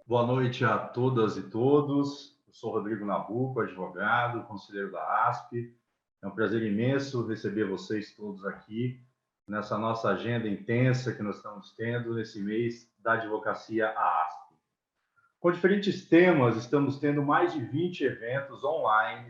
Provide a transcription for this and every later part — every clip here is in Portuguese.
Boa noite a todas e todos. Eu sou Rodrigo Nabuco, advogado, conselheiro da ASP. É um prazer imenso receber vocês todos aqui nessa nossa agenda intensa que nós estamos tendo nesse mês da advocacia à ASP. Com diferentes temas, estamos tendo mais de 20 eventos online,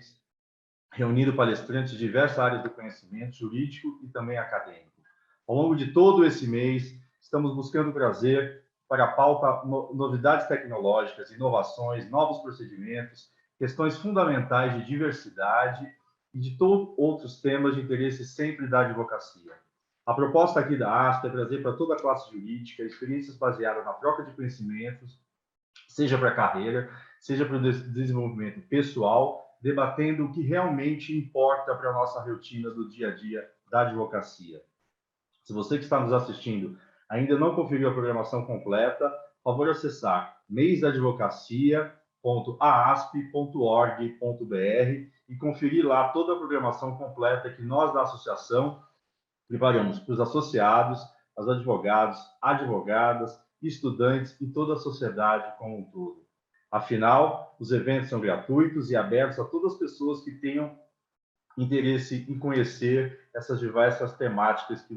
reunindo palestrantes de diversas áreas do conhecimento jurídico e também acadêmico. Ao longo de todo esse mês, estamos buscando trazer para a pauta novidades tecnológicas, inovações, novos procedimentos, questões fundamentais de diversidade e de todos outros temas de interesse sempre da advocacia. A proposta aqui da ASP é trazer para toda a classe jurídica experiências baseadas na troca de conhecimentos, seja para a carreira, seja para o desenvolvimento pessoal, debatendo o que realmente importa para a nossa rotina do dia a dia da advocacia. Se você que está nos assistindo ainda não conferiu a programação completa, por favor acessar mêsdaadvocacia.aasp.org.br e conferir lá toda a programação completa que nós da associação preparamos para os associados, os advogados, advogadas, estudantes e toda a sociedade como um todo. Afinal, os eventos são gratuitos e abertos a todas as pessoas que tenham interesse em conhecer essas diversas temáticas que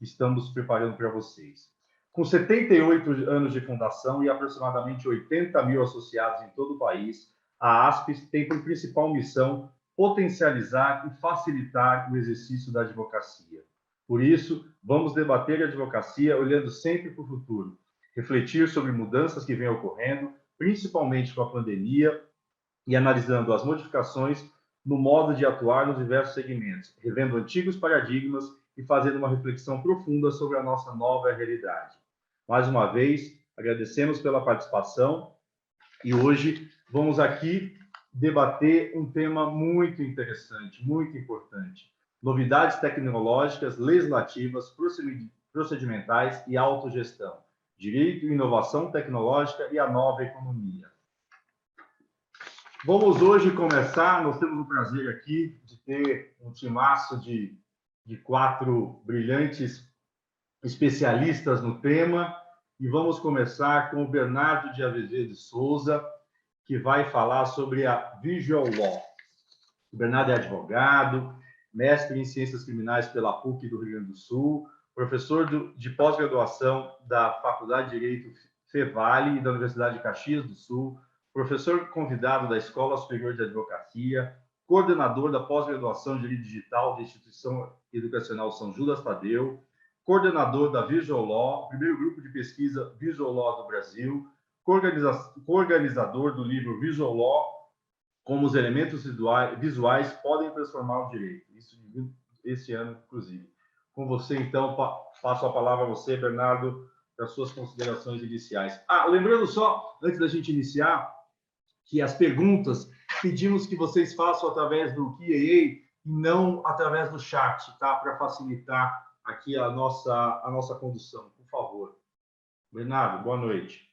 estamos preparando para vocês. Com 78 anos de fundação e aproximadamente 80 mil associados em todo o país, a ASP tem por principal missão potencializar e facilitar o exercício da advocacia. Por isso, vamos debater a advocacia olhando sempre para o futuro, refletir sobre mudanças que vêm ocorrendo, principalmente com a pandemia, e analisando as modificações no modo de atuar nos diversos segmentos, revendo antigos paradigmas e fazendo uma reflexão profunda sobre a nossa nova realidade. Mais uma vez, agradecemos pela participação e hoje vamos aqui debater um tema muito interessante, muito importante: novidades tecnológicas, legislativas, procedimentais e autogestão, direito e inovação tecnológica e a nova economia. Vamos hoje começar, nós temos o prazer aqui de ter um timaço de 4 brilhantes especialistas no tema, e vamos começar com o Bernardo de Azevedo de Souza, que vai falar sobre a Visual Law. O Bernardo é advogado, mestre em Ciências Criminais pela PUC do Rio Grande do Sul, professor de pós-graduação da Faculdade de Direito Fevale e da Universidade de Caxias do Sul, professor convidado da Escola Superior de Advocacia, coordenador da pós-graduação em Direito Digital da Instituição Educacional São Judas Tadeu, coordenador da Visual Law, primeiro grupo de pesquisa Visual Law do Brasil, coorganizador do livro Visual Law, como os elementos visuais podem transformar o direito. Isso esse ano, inclusive. Com você, então, passo a palavra a você, Bernardo, para as suas considerações iniciais. Lembrando só, antes da gente iniciar, que as perguntas pedimos que vocês façam através do Q&A e não através do chat, tá? Para facilitar aqui a nossa condução, por favor. Bernardo, boa noite.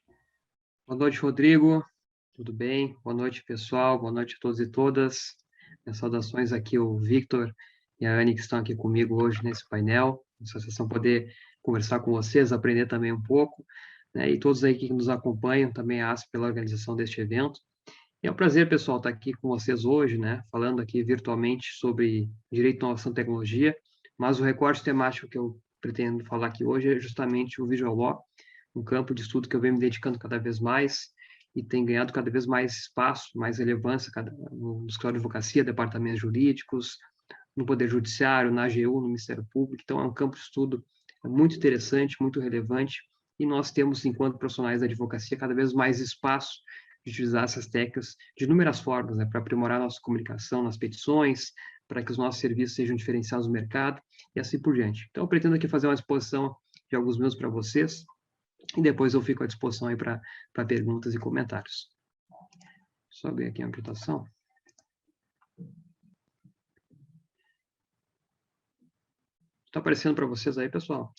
Boa noite, Rodrigo. Tudo bem? Boa noite, pessoal. Boa noite a todos e todas. Minhas saudações aqui ao Victor e a Anne, que estão aqui comigo hoje nesse painel. Uma satisfação poder conversar com vocês, aprender também um pouco, né? E todos aí que nos acompanham, também a ASP pela organização deste evento. E é um prazer, pessoal, estar aqui com vocês hoje, né? Falando aqui virtualmente sobre direito, inovação e tecnologia, mas o recorte temático que eu pretendo falar aqui hoje é justamente o Visual Law, um campo de estudo que eu venho me dedicando cada vez mais e tem ganhado cada vez mais espaço, mais relevância no escritório de advocacia, departamentos jurídicos, no Poder Judiciário, na AGU, no Ministério Público. Então, é um campo de estudo muito interessante, muito relevante, e nós temos, enquanto profissionais da advocacia, cada vez mais espaço de utilizar essas técnicas de inúmeras formas, né, para aprimorar nossa comunicação nas petições, para que os nossos serviços sejam diferenciados no mercado, e assim por diante. Então, eu pretendo aqui fazer uma exposição de alguns minutos para vocês, e depois eu fico à disposição aí para perguntas e comentários. Só abrir aqui a apresentação. Está aparecendo para vocês aí, pessoal?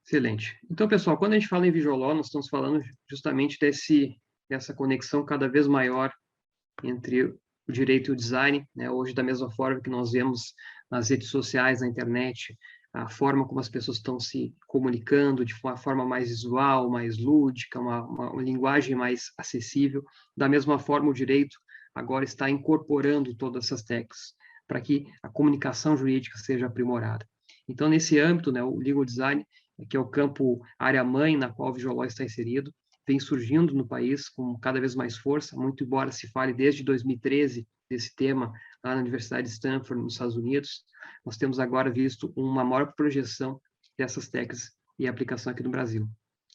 Excelente. Então, pessoal, quando a gente fala em Visual Law, nós estamos falando justamente dessa conexão cada vez maior entre o direito e o design, né? Hoje, da mesma forma que nós vemos nas redes sociais, na internet, a forma como as pessoas estão se comunicando de uma forma mais visual, mais lúdica, uma linguagem mais acessível. Da mesma forma, o direito agora está incorporando todas essas técnicas para que a comunicação jurídica seja aprimorada. Então, nesse âmbito, né, o legal design, que é o campo área-mãe na qual o Visual está inserido, vem surgindo no país com cada vez mais força, muito embora se fale desde 2013 desse tema lá na Universidade de Stanford, nos Estados Unidos, nós temos agora visto uma maior projeção dessas técnicas e aplicação aqui no Brasil.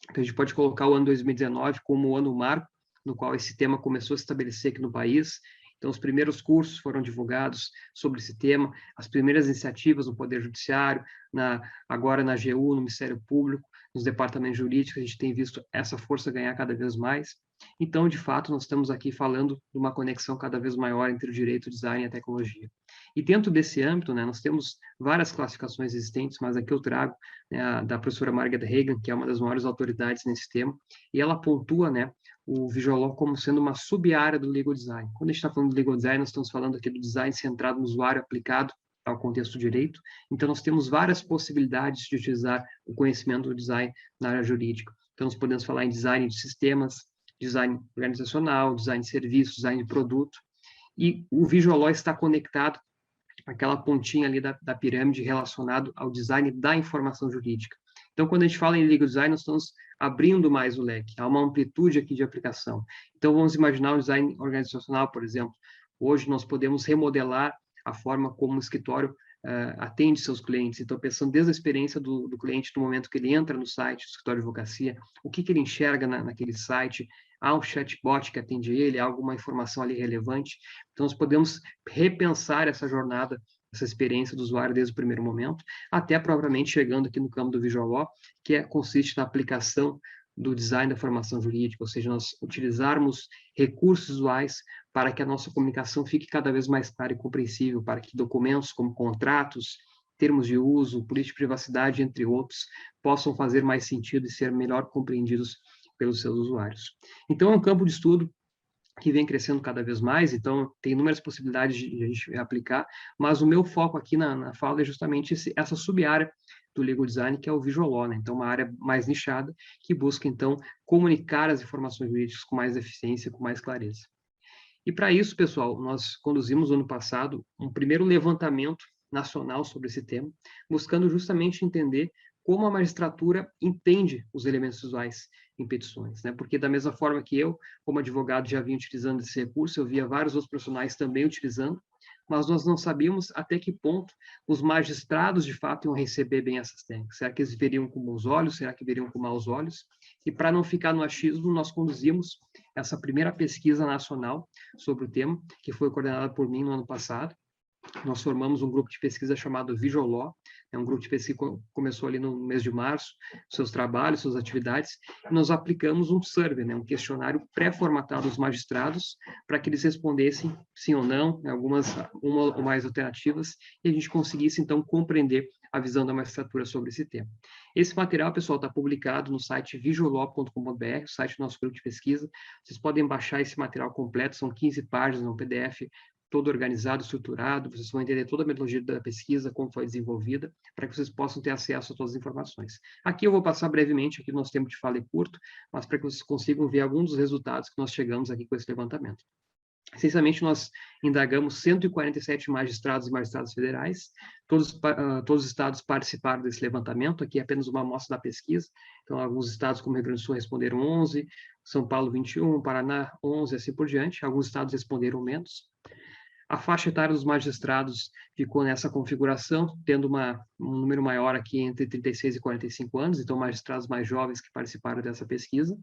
Então, a gente pode colocar o ano 2019 como o ano marco no qual esse tema começou a se estabelecer aqui no país. Então, os primeiros cursos foram divulgados sobre esse tema, as primeiras iniciativas no Poder Judiciário, agora na AGU, no Ministério Público, nos departamentos jurídicos, a gente tem visto essa força ganhar cada vez mais. Então, de fato, nós estamos aqui falando de uma conexão cada vez maior entre o direito, o design e a tecnologia. E dentro desse âmbito, né, nós temos várias classificações existentes, mas aqui eu trago, né, da professora Margaret Hagan, que é uma das maiores autoridades nesse tema, e ela pontua, né, o Visual Law como sendo uma sub-área do legal design. Quando a gente está falando de legal design, nós estamos falando aqui do design centrado no usuário aplicado ao contexto do direito. Então, nós temos várias possibilidades de utilizar o conhecimento do design na área jurídica. Então, nós podemos falar em design de sistemas, design organizacional, design de serviços, design de produto. E o Visual Law está conectado àquela pontinha ali da pirâmide relacionado ao design da informação jurídica. Então, quando a gente fala em legal design, nós estamos abrindo mais o leque, há uma amplitude aqui de aplicação. Então, vamos imaginar o design organizacional, por exemplo. Hoje, nós podemos remodelar a forma como o escritório atende seus clientes. Então, pensando desde a experiência do cliente, no momento que ele entra no site do escritório de advocacia, o que ele enxerga naquele site, há um chatbot que atende ele, há alguma informação ali relevante. Então, nós podemos repensar essa jornada, essa experiência do usuário desde o primeiro momento, até propriamente chegando aqui no campo do Visual Law, que consiste na aplicação do design da formação jurídica, ou seja, nós utilizarmos recursos visuais para que a nossa comunicação fique cada vez mais clara e compreensível, para que documentos como contratos, termos de uso, política de privacidade, entre outros, possam fazer mais sentido e ser melhor compreendidos pelos seus usuários. Então, é um campo de estudo que vem crescendo cada vez mais, então tem inúmeras possibilidades de a gente aplicar, mas o meu foco aqui na fala é justamente essa sub-área do legal design, que é o Visual Law, né? Então, uma área mais nichada, que busca, então, comunicar as informações jurídicas com mais eficiência, com mais clareza. E para isso, pessoal, nós conduzimos no ano passado um primeiro levantamento nacional sobre esse tema, buscando justamente entender como a magistratura entende os elementos visuais em petições, né? Porque da mesma forma que eu, como advogado, já vinha utilizando esse recurso, eu via vários outros profissionais também utilizando, mas nós não sabíamos até que ponto os magistrados, de fato, iam receber bem essas técnicas. Será que eles veriam com bons olhos? Será que veriam com maus olhos? E para não ficar no achismo, nós conduzimos essa primeira pesquisa nacional sobre o tema, que foi coordenada por mim no ano passado. Nós formamos um grupo de pesquisa chamado Visual Law, é um grupo de pesquisa que começou ali no mês de março, seus trabalhos, suas atividades, e nós aplicamos um survey, né, um questionário pré-formatado aos magistrados, para que eles respondessem sim ou não, uma ou mais alternativas, e a gente conseguisse, então, compreender a visão da magistratura sobre esse tema. Esse material, pessoal, está publicado no site visuallaw.com.br, o site do nosso grupo de pesquisa. Vocês podem baixar esse material completo, são 15 páginas, um PDF todo organizado, estruturado, vocês vão entender toda a metodologia da pesquisa, como foi desenvolvida, para que vocês possam ter acesso a todas as informações. Aqui eu vou passar brevemente, aqui o nosso tempo de fala é curto, mas para que vocês consigam ver alguns dos resultados que nós chegamos aqui com esse levantamento. Essencialmente, nós indagamos 147 magistrados e magistradas federais, todos os estados participaram desse levantamento, aqui é apenas uma amostra da pesquisa, então alguns estados como Rio Grande do Sul responderam 11, São Paulo 21, Paraná 11, assim por diante, alguns estados responderam menos. A faixa etária dos magistrados ficou nessa configuração, tendo um número maior aqui entre 36 e 45 anos, então magistrados mais jovens que participaram dessa pesquisa.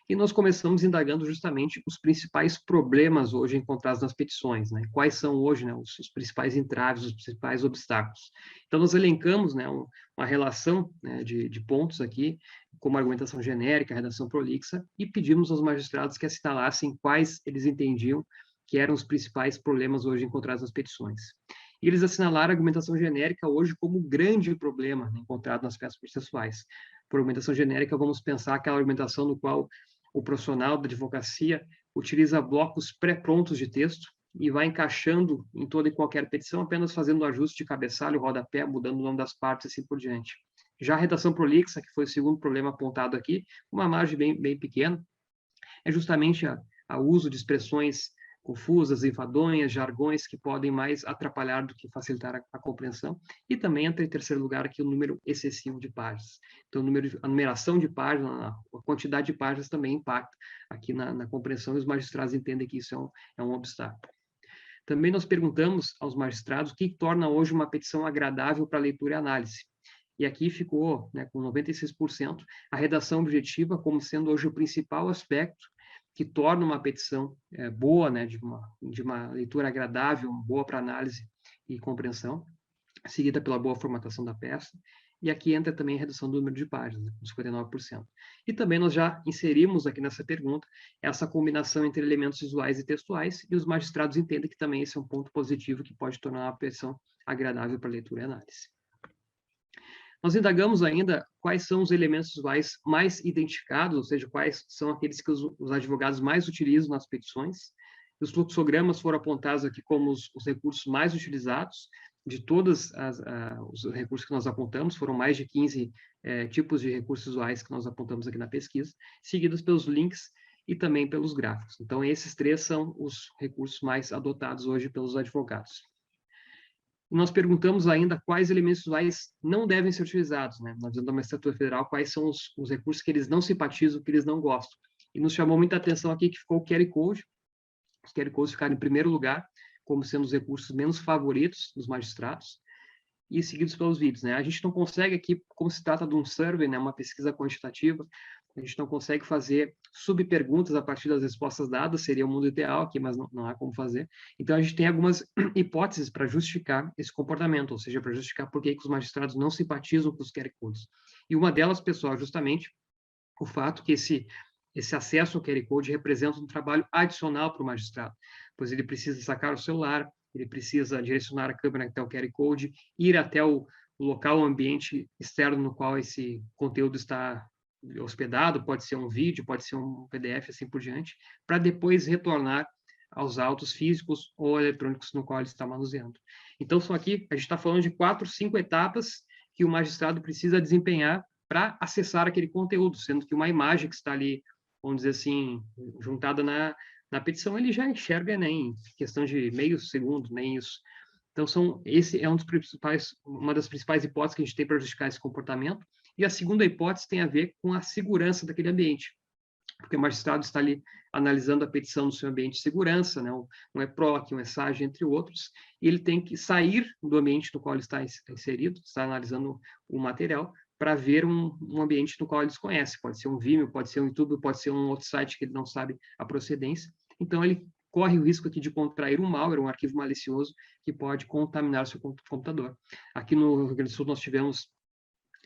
E nós começamos indagando justamente os principais problemas hoje encontrados nas petições, né? Quais são hoje, né, os principais entraves, os principais obstáculos. Então, nós elencamos, né, uma relação, né, de pontos aqui, como argumentação genérica, redação prolixa, e pedimos aos magistrados que assinalassem quais eles entendiam que eram os principais problemas hoje encontrados nas petições. E eles assinalaram a argumentação genérica hoje como o grande problema, né, encontrado nas peças processuais. Por argumentação genérica, vamos pensar aquela argumentação no qual o profissional da advocacia utiliza blocos pré-prontos de texto e vai encaixando em toda e qualquer petição, apenas fazendo o ajuste de cabeçalho, rodapé, mudando o nome das partes e assim por diante. Já a redação prolixa, que foi o segundo problema apontado aqui, uma margem bem pequena, é justamente o uso de expressões confusas, enfadonhas, jargões que podem mais atrapalhar do que facilitar a compreensão. E também entra em terceiro lugar aqui o número excessivo de páginas. Então, a numeração de páginas, a quantidade de páginas também impacta aqui na compreensão, e os magistrados entendem que isso é um obstáculo. Também nós perguntamos aos magistrados o que torna hoje uma petição agradável para leitura e análise. E aqui ficou, né, com 96%, a redação objetiva como sendo hoje o principal aspecto que torna uma petição boa, né, de uma leitura agradável, boa para análise e compreensão, seguida pela boa formatação da peça. E aqui entra também a redução do número de páginas, né, 59%. E também nós já inserimos aqui nessa pergunta essa combinação entre elementos visuais e textuais, e os magistrados entendem que também esse é um ponto positivo que pode tornar uma petição agradável para leitura e análise. Nós indagamos ainda quais são os elementos visuais mais identificados, ou seja, quais são aqueles que os advogados mais utilizam nas petições. Os fluxogramas foram apontados aqui como os recursos mais utilizados. De todos os recursos que nós apontamos, foram mais de 15 tipos de recursos visuais que nós apontamos aqui na pesquisa, seguidos pelos links e também pelos gráficos. Então, esses três são os recursos mais adotados hoje pelos advogados. Nós perguntamos ainda quais elementos visuais não devem ser utilizados, né? Na visão da magistratura federal, quais são os recursos que eles não simpatizam, que eles não gostam. E nos chamou muita atenção aqui que ficou o QR Code. Os QR Codes ficaram em primeiro lugar, como sendo os recursos menos favoritos dos magistrados, e seguidos pelos vídeos, né? A gente não consegue aqui, como se trata de um survey, né, uma pesquisa quantitativa, a gente não consegue fazer subperguntas a partir das respostas dadas, seria o mundo ideal aqui, mas não há como fazer. Então, a gente tem algumas hipóteses para justificar esse comportamento, ou seja, para justificar por que os magistrados não simpatizam com os QR Codes. E uma delas, pessoal, é justamente o fato que esse acesso ao QR Code representa um trabalho adicional para o magistrado, pois ele precisa sacar o celular, ele precisa direcionar a câmera até o QR Code, ir até o local, o ambiente externo no qual esse conteúdo está hospedado, pode ser um vídeo, pode ser um PDF, assim por diante, para depois retornar aos autos físicos ou eletrônicos no qual ele está manuseando. Então, são aqui, a gente está falando de 4, 5 etapas que o magistrado precisa desempenhar para acessar aquele conteúdo, sendo que uma imagem que está ali, vamos dizer assim, juntada na petição, ele já enxerga, né, em questão de meio segundo, nem isso. Então, esse é uma das principais hipóteses que a gente tem para justificar esse comportamento. E a segunda hipótese tem a ver com a segurança daquele ambiente, porque o magistrado está ali analisando a petição no seu ambiente de segurança, né, um EPROC, um ESAGE, entre outros, e ele tem que sair do ambiente no qual ele está inserido, está analisando o material, para ver um ambiente no qual ele desconhece. Pode ser um Vimeo, pode ser um YouTube, pode ser um outro site que ele não sabe a procedência. Então, ele corre o risco aqui de contrair um malware, um arquivo malicioso, que pode contaminar o seu computador. Aqui no Rio Grande do Sul, nós tivemos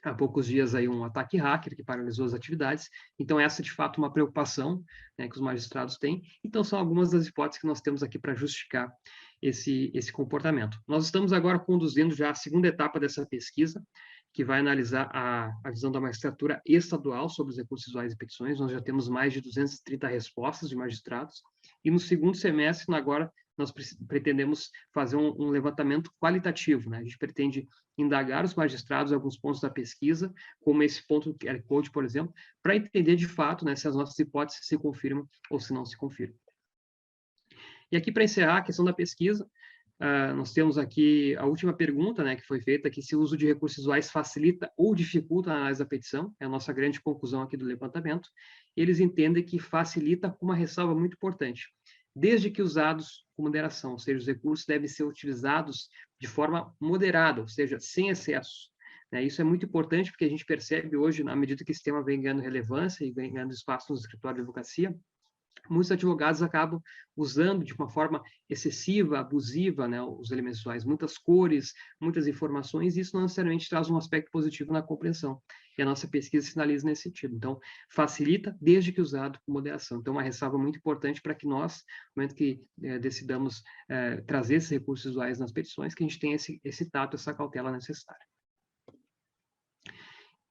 há poucos dias aí um ataque hacker que paralisou as atividades. Então, essa, de fato, uma preocupação, né, que os magistrados têm. Então, são algumas das hipóteses que nós temos aqui para justificar esse comportamento. Nós estamos agora conduzindo já a segunda etapa dessa pesquisa, que vai analisar a visão da magistratura estadual sobre os recursos visuais e petições. Nós já temos mais de 230 respostas de magistrados. E no segundo semestre, agora, nós pretendemos fazer um levantamento qualitativo, né? A gente pretende indagar os magistrados em alguns pontos da pesquisa, como esse ponto do QR Code, por exemplo, para entender de fato, né, se as nossas hipóteses se confirmam ou se não se confirmam. E aqui, para encerrar a questão da pesquisa, nós temos aqui a última pergunta, né, que foi feita, que se o uso de recursos visuais facilita ou dificulta a análise da petição, é a nossa grande conclusão aqui do levantamento. Eles entendem que facilita com uma ressalva muito importante, desde que usados com moderação, ou seja, os recursos devem ser utilizados de forma moderada, ou seja, sem excessos. Isso é muito importante porque a gente percebe hoje, na medida que esse tema vem ganhando relevância e vem ganhando espaço no escritório de advocacia, muitos advogados acabam usando de uma forma excessiva, abusiva, né, os elementos visuais, muitas cores, muitas informações, e isso não necessariamente traz um aspecto positivo na compreensão. E a nossa pesquisa sinaliza nesse sentido. Então, facilita desde que usado com moderação. Então, uma ressalva muito importante para que nós, no momento que decidamos trazer esses recursos visuais nas petições, que a gente tenha esse tato, essa cautela necessária.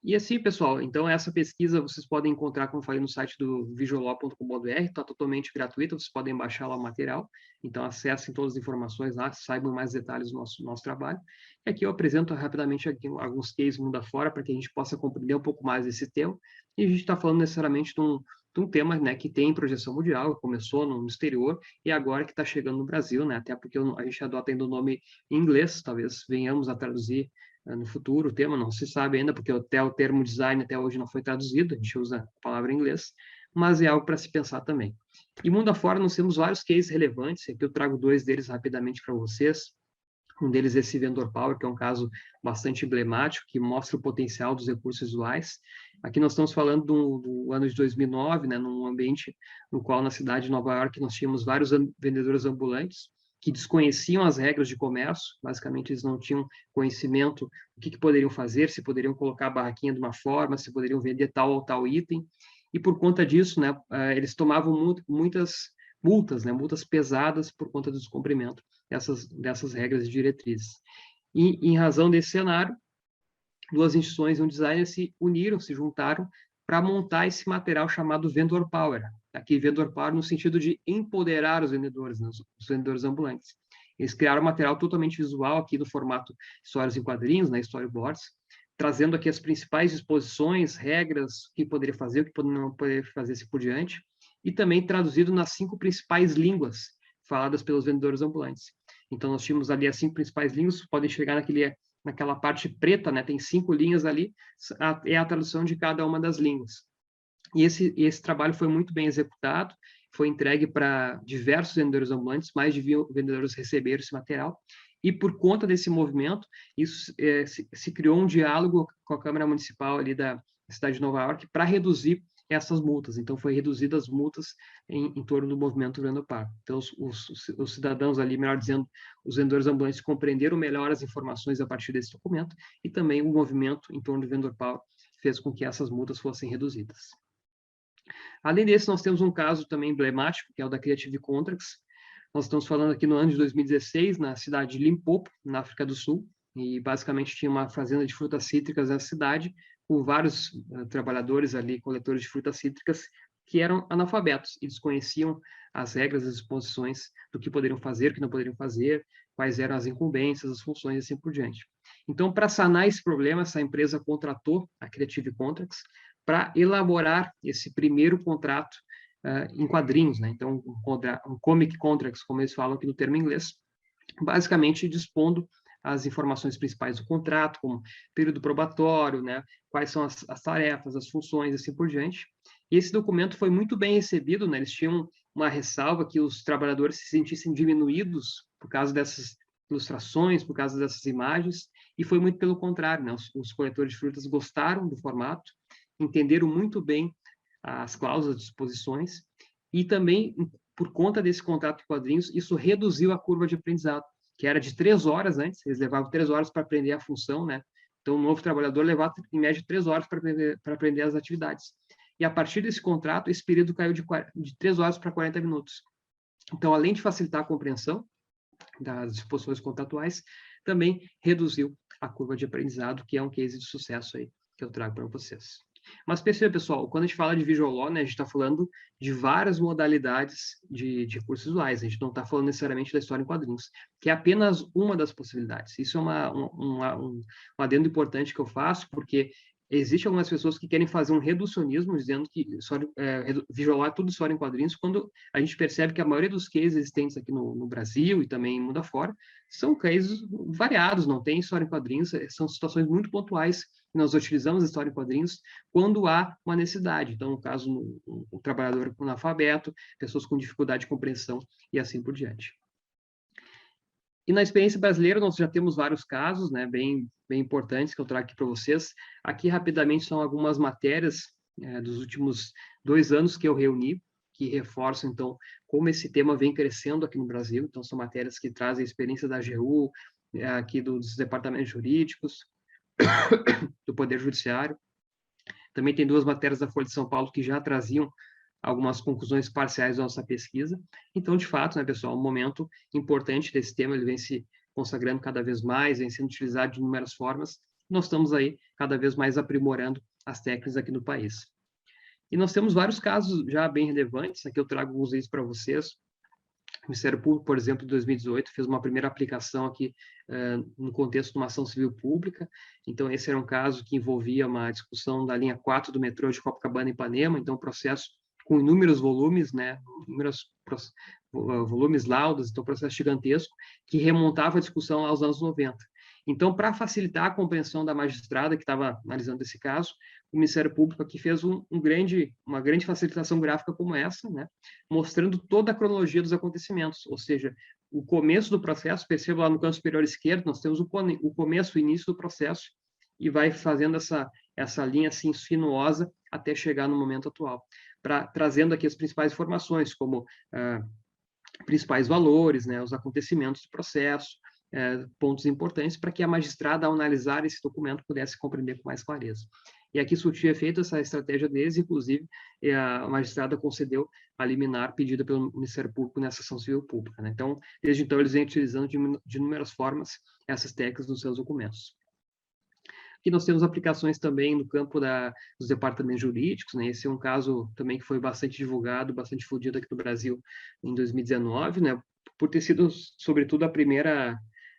E assim, pessoal, então essa pesquisa vocês podem encontrar, como eu falei, no site do visuallaw.com.br, está totalmente gratuita, vocês podem baixar lá o material, então acessem todas as informações lá, saibam mais detalhes do nosso trabalho. E aqui eu apresento rapidamente aqui alguns cases mundo afora, para que a gente possa compreender um pouco mais esse tema, e a gente está falando necessariamente de um tema, né, que tem projeção mundial, começou no exterior, e agora que está chegando no Brasil, né, até porque a gente adota ainda o nome em inglês, talvez venhamos a traduzir no futuro, o tema não se sabe ainda, porque até o termo design até hoje não foi traduzido, a gente usa a palavra em inglês, mas é algo para se pensar também. E mundo afora, nós temos vários cases relevantes, aqui eu trago 2 deles rapidamente para vocês. Um deles é esse Vendor Power, que é um caso bastante emblemático, que mostra o potencial dos recursos visuais. Aqui nós estamos falando do ano de 2009, né, num ambiente no qual, na cidade de Nova York, nós tínhamos vários vendedores ambulantes, que desconheciam as regras de comércio, basicamente eles não tinham conhecimento do que poderiam fazer, se poderiam colocar a barraquinha de uma forma, se poderiam vender tal ou tal item, e por conta disso, né, eles tomavam muitas multas, né, multas pesadas por conta do descumprimento dessas regras e diretrizes. E, em razão desse cenário, 2 instituições e um designer se uniram, se juntaram para montar esse material chamado Vendor Power. Aqui, Vendor Power no sentido de empoderar os vendedores, né, os vendedores ambulantes. Eles criaram um material totalmente visual aqui no formato histórias em quadrinhos, né, storyboards, trazendo aqui as principais disposições, regras, o que poderia fazer, o que não poderia fazer, assim por diante, e também traduzido nas 5 principais línguas faladas pelos vendedores ambulantes. Então, nós tínhamos ali as 5 principais línguas, podem chegar naquela parte preta, né? Tem 5 linhas ali, é a tradução de cada uma das línguas. E esse trabalho foi muito bem executado, foi entregue para diversos vendedores ambulantes, mais de 1.000 vendedores receberam esse material, e por conta desse movimento, isso se criou um diálogo com a Câmara Municipal ali da cidade de Nova York para reduzir essas multas. Então, foi reduzidas as multas em torno do movimento Vendor Power. Então, os cidadãos ali, melhor dizendo, os vendedores ambulantes compreenderam melhor as informações a partir desse documento, e também o movimento em torno do Vendor Power fez com que essas multas fossem reduzidas. Além desse, nós temos um caso também emblemático, que é o da Creative Contracts. Nós estamos falando aqui no ano de 2016, na cidade de Limpopo, na África do Sul, e basicamente tinha uma fazenda de frutas cítricas na cidade, com vários trabalhadores ali, coletores de frutas cítricas, que eram analfabetos e desconheciam as regras, as disposições do que poderiam fazer, o que não poderiam fazer, quais eram as incumbências, as funções e assim por diante. Então, para sanar esse problema, essa empresa contratou a Creative Contracts para elaborar esse primeiro contrato em quadrinhos, né? Então, um comic contracts, como eles falam aqui no termo inglês, basicamente dispondo as informações principais do contrato, como período probatório, né? Quais são as tarefas, as funções, assim por diante. E esse documento foi muito bem recebido, né? Eles tinham uma ressalva que os trabalhadores se sentissem diminuídos por causa dessas ilustrações, por causa dessas imagens, e foi muito pelo contrário, né? Os coletores de frutas gostaram do formato, entenderam muito bem as cláusulas, as disposições, e também, por conta desse contrato de quadrinhos, isso reduziu a curva de aprendizado, que era de 3 horas antes, eles levavam 3 horas para aprender a função, né? Então, o novo trabalhador levava, em média, 3 horas para aprender as atividades. E a partir desse contrato, esse período caiu de 3 horas para 40 minutos. Então, além de facilitar a compreensão das disposições contratuais, também reduziu a curva de aprendizado, que é um case de sucesso aí que eu trago para vocês. Mas perceba, pessoal, quando a gente fala de Visual Law, né, a gente está falando de várias modalidades de cursos visuais, a gente não está falando necessariamente da história em quadrinhos, que é apenas uma das possibilidades. Isso é um adendo importante que eu faço, porque existem algumas pessoas que querem fazer um reducionismo, dizendo que Visual Law é tudo história em quadrinhos, quando a gente percebe que a maioria dos cases existentes aqui no Brasil e também mundo afora são cases variados, não tem história em quadrinhos, são situações muito pontuais. Nós utilizamos a história em quadrinhos quando há uma necessidade. Então, no caso, um trabalhador analfabeto, pessoas com dificuldade de compreensão e assim por diante. E na experiência brasileira, nós já temos vários casos, né, bem importantes que eu trago aqui para vocês. Aqui, rapidamente, são algumas matérias dos últimos 2 anos que eu reuni, que reforçam, então, como esse tema vem crescendo aqui no Brasil. Então, são matérias que trazem a experiência da AGU, aqui dos departamentos jurídicos, do Poder Judiciário. Também tem 2 matérias da Folha de São Paulo que já traziam algumas conclusões parciais da nossa pesquisa. Então, de fato, né, pessoal, um momento importante desse tema, ele vem se consagrando cada vez mais, vem sendo utilizado de inúmeras formas, nós estamos aí cada vez mais aprimorando as técnicas aqui no país. E nós temos vários casos já bem relevantes, aqui eu trago alguns deles para vocês. O Ministério Público, por exemplo, em 2018, fez uma primeira aplicação aqui no contexto de uma ação civil pública. Então, esse era um caso que envolvia uma discussão da linha 4 do metrô de Copacabana e Ipanema, então, um processo com inúmeros volumes, né, inúmeros volumes laudas, então, um processo gigantesco, que remontava a discussão aos anos 90. Então, para facilitar a compreensão da magistrada que estava analisando esse caso, o Ministério Público aqui fez uma grande facilitação gráfica como essa, né, mostrando toda a cronologia dos acontecimentos, ou seja, o começo do processo, perceba lá no canto superior esquerdo, nós temos o começo, o início do processo, e vai fazendo essa linha assim sinuosa até chegar no momento atual, trazendo aqui as principais informações, como principais valores, né, os acontecimentos do processo, pontos importantes para que a magistrada, ao analisar esse documento, pudesse compreender com mais clareza. E aqui surtiu efeito essa estratégia deles, inclusive a magistrada concedeu a liminar pedida pelo Ministério Público nessa ação civil pública, né? Então, desde então, eles vêm utilizando de inúmeras formas essas técnicas nos seus documentos. Aqui nós temos aplicações também no campo dos departamentos jurídicos, né? Esse é um caso também que foi bastante divulgado, bastante difundido aqui no Brasil em 2019, né? Por ter sido, sobretudo,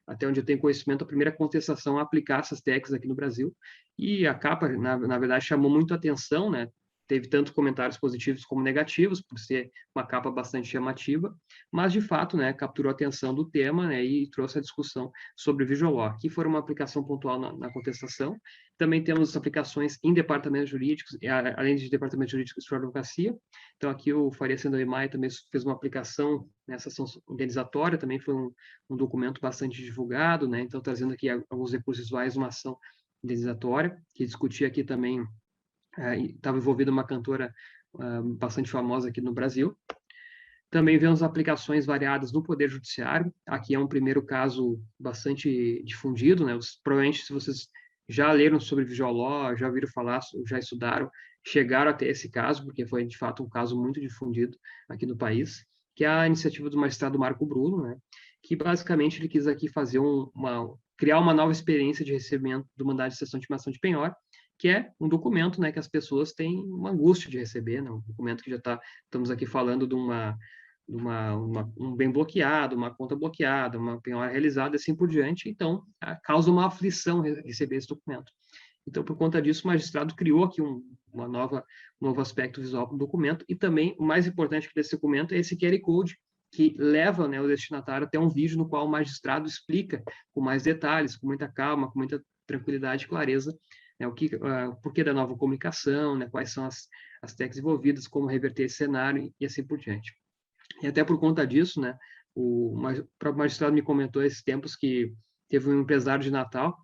até onde eu tenho conhecimento, a primeira contestação a aplicar essas técnicas aqui no Brasil. E a capa, na verdade, chamou muito a atenção, né? Teve tanto comentários positivos como negativos, por ser uma capa bastante chamativa, mas, de fato, né, capturou a atenção do tema, né, e trouxe a discussão sobre o visual law. Aqui foi uma aplicação pontual na contestação. Também temos aplicações em departamentos jurídicos, além de departamentos jurídicos de advocacia. Então, aqui o Faria Sendoi Maia também fez uma aplicação nessa ação indenizatória, também foi um documento bastante divulgado, né, então trazendo aqui alguns recursos visuais, uma ação indenizatória, que discutia aqui também, estava envolvida uma cantora bastante famosa aqui no Brasil. Também vemos aplicações variadas no Poder Judiciário. Aqui é um primeiro caso bastante difundido, né? Provavelmente, se vocês já leram sobre visual law, já ouviram falar, já estudaram, chegaram até esse caso, porque foi, de fato, um caso muito difundido aqui no país, que é a iniciativa do magistrado Marco Bruno, né? Que, basicamente, ele quis aqui fazer criar uma nova experiência de recebimento do mandado de cessação de intimação de penhora, que é um documento, né, que as pessoas têm uma angústia de receber, né? Um documento que estamos aqui falando de um bem bloqueado, uma conta bloqueada, uma penhora realizada e assim por diante, então causa uma aflição receber esse documento. Então, por conta disso, o magistrado criou aqui um novo aspecto visual do documento, e também, o mais importante desse documento é esse QR Code, que leva, né, o destinatário até um vídeo no qual o magistrado explica com mais detalhes, com muita calma, com muita tranquilidade e clareza, né, o porquê da nova comunicação, né, quais são as técnicas envolvidas, como reverter esse cenário e assim por diante. E até por conta disso, né, o próprio magistrado me comentou esses tempos que teve um empresário de Natal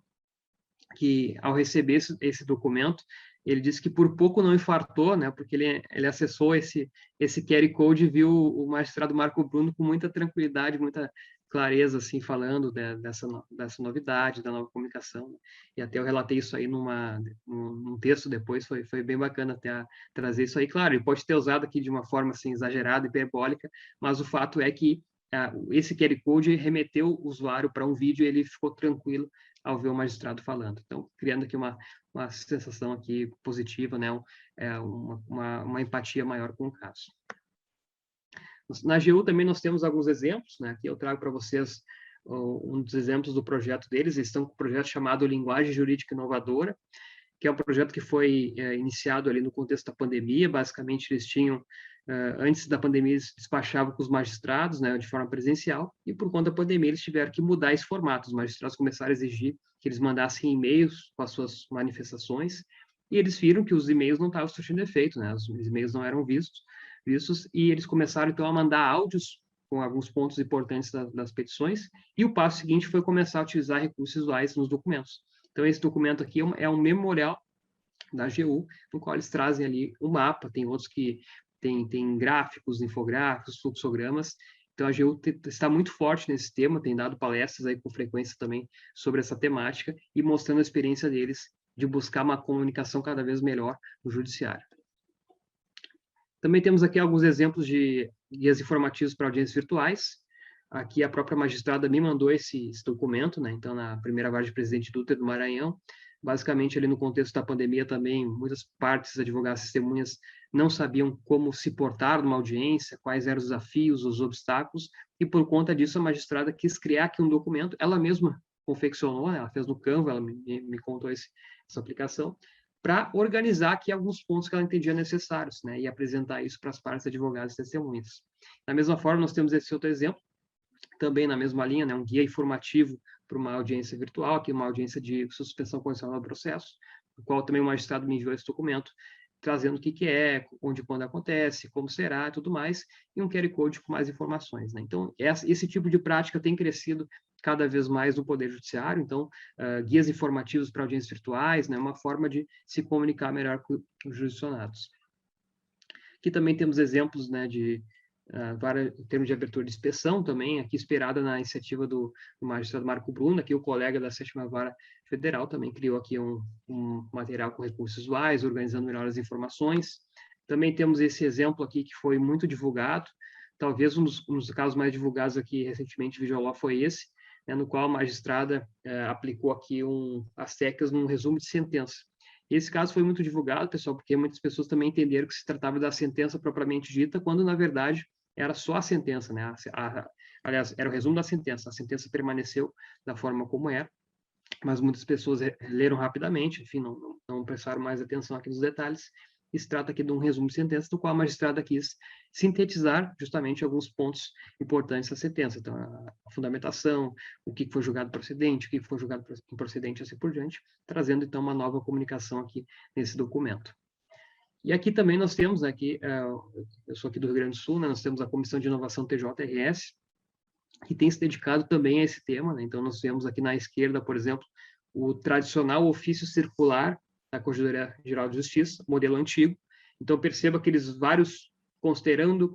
que, ao receber esse documento, ele disse que por pouco não infartou, né, porque ele acessou esse QR Code e viu o magistrado Marco Bruno com muita tranquilidade, muita clareza, assim, falando dessa novidade, da nova comunicação. E até eu relatei isso aí num texto depois, foi bem bacana até trazer isso aí. Claro, ele pode ter usado aqui de uma forma, assim, exagerada, hiperbólica, mas o fato é que esse QR Code remeteu o usuário para um vídeo e ele ficou tranquilo ao ver o magistrado falando. Então, criando aqui uma sensação aqui positiva, né? Uma empatia maior com o caso. Na AGU também nós temos alguns exemplos, né? Aqui eu trago para vocês um dos exemplos do projeto deles. Eles estão com um projeto chamado Linguagem Jurídica Inovadora, que é um projeto que foi iniciado ali no contexto da pandemia. Basicamente, eles tinham, antes da pandemia, eles despachavam com os magistrados, né, de forma presencial, e por conta da pandemia eles tiveram que mudar esse formato. Os magistrados começaram a exigir que eles mandassem e-mails com as suas manifestações, e eles viram que os e-mails não estavam surtindo efeito, né, os e-mails não eram vistos, e eles começaram, então, a mandar áudios com alguns pontos importantes das petições, e o passo seguinte foi começar a utilizar recursos visuais nos documentos. Então, esse documento aqui é um memorial da AGU, no qual eles trazem ali um mapa, tem outros que tem gráficos, infográficos, fluxogramas. Então, a AGU está muito forte nesse tema, tem dado palestras aí com frequência também sobre essa temática e mostrando a experiência deles de buscar uma comunicação cada vez melhor no judiciário. Também temos aqui alguns exemplos de guias informativos para audiências virtuais. Aqui a própria magistrada me mandou esse documento, né? Então, na primeira vara de Presidente Dutra do Maranhão, Basicamente, ali no contexto da pandemia também, muitas partes advogadas testemunhas não sabiam como se portar numa audiência, quais eram os desafios, os obstáculos, e por conta disso a magistrada quis criar aqui um documento, ela mesma confeccionou, né? Ela fez no Canva, ela me contou essa aplicação, para organizar aqui alguns pontos que ela entendia necessários, né? E apresentar isso para as partes advogadas e testemunhas. Da mesma forma, nós temos esse outro exemplo, também na mesma linha, né? Um guia informativo para uma audiência virtual, aqui uma audiência de suspensão condicional do processo, no qual também o magistrado me enviou esse documento, trazendo o que é, onde e quando acontece, como será e tudo mais, e um QR Code com mais informações, né? Então, esse tipo de prática tem crescido cada vez mais no Poder Judiciário, então, guias informativos para audiências virtuais, né? Uma forma de se comunicar melhor com os jurisdicionados. Aqui também temos exemplos, né, de em termos de abertura de inspeção também, aqui esperada na iniciativa do magistrado Marco Bruno, aqui o colega da 7ª Vara Federal também criou aqui um material com recursos visuais, organizando melhor as informações. Também temos esse exemplo aqui que foi muito divulgado, talvez um dos casos mais divulgados aqui recentemente, Visual foi esse, né, no qual a magistrada aplicou aqui as técnicas num resumo de sentença. Esse caso foi muito divulgado, pessoal, porque muitas pessoas também entenderam que se tratava da sentença propriamente dita, quando, na verdade, era só a sentença, né? Aliás, era o resumo da sentença. A sentença permaneceu da forma como era, mas muitas pessoas leram rapidamente, enfim, não prestaram mais atenção aqui nos detalhes. E se trata aqui de um resumo de sentença, do qual a magistrada quis sintetizar justamente alguns pontos importantes da sentença. Então, a fundamentação, o que foi julgado procedente, o que foi julgado improcedente, assim por diante, trazendo, então, uma nova comunicação aqui nesse documento. E aqui também nós temos, aqui, eu sou aqui do Rio Grande do Sul, né, nós temos a Comissão de Inovação TJRS, que tem se dedicado também a esse tema, né? Então, nós temos aqui na esquerda, por exemplo, o tradicional ofício circular da Corregedoria Geral de Justiça, modelo antigo. Então, perceba aqueles vários considerando,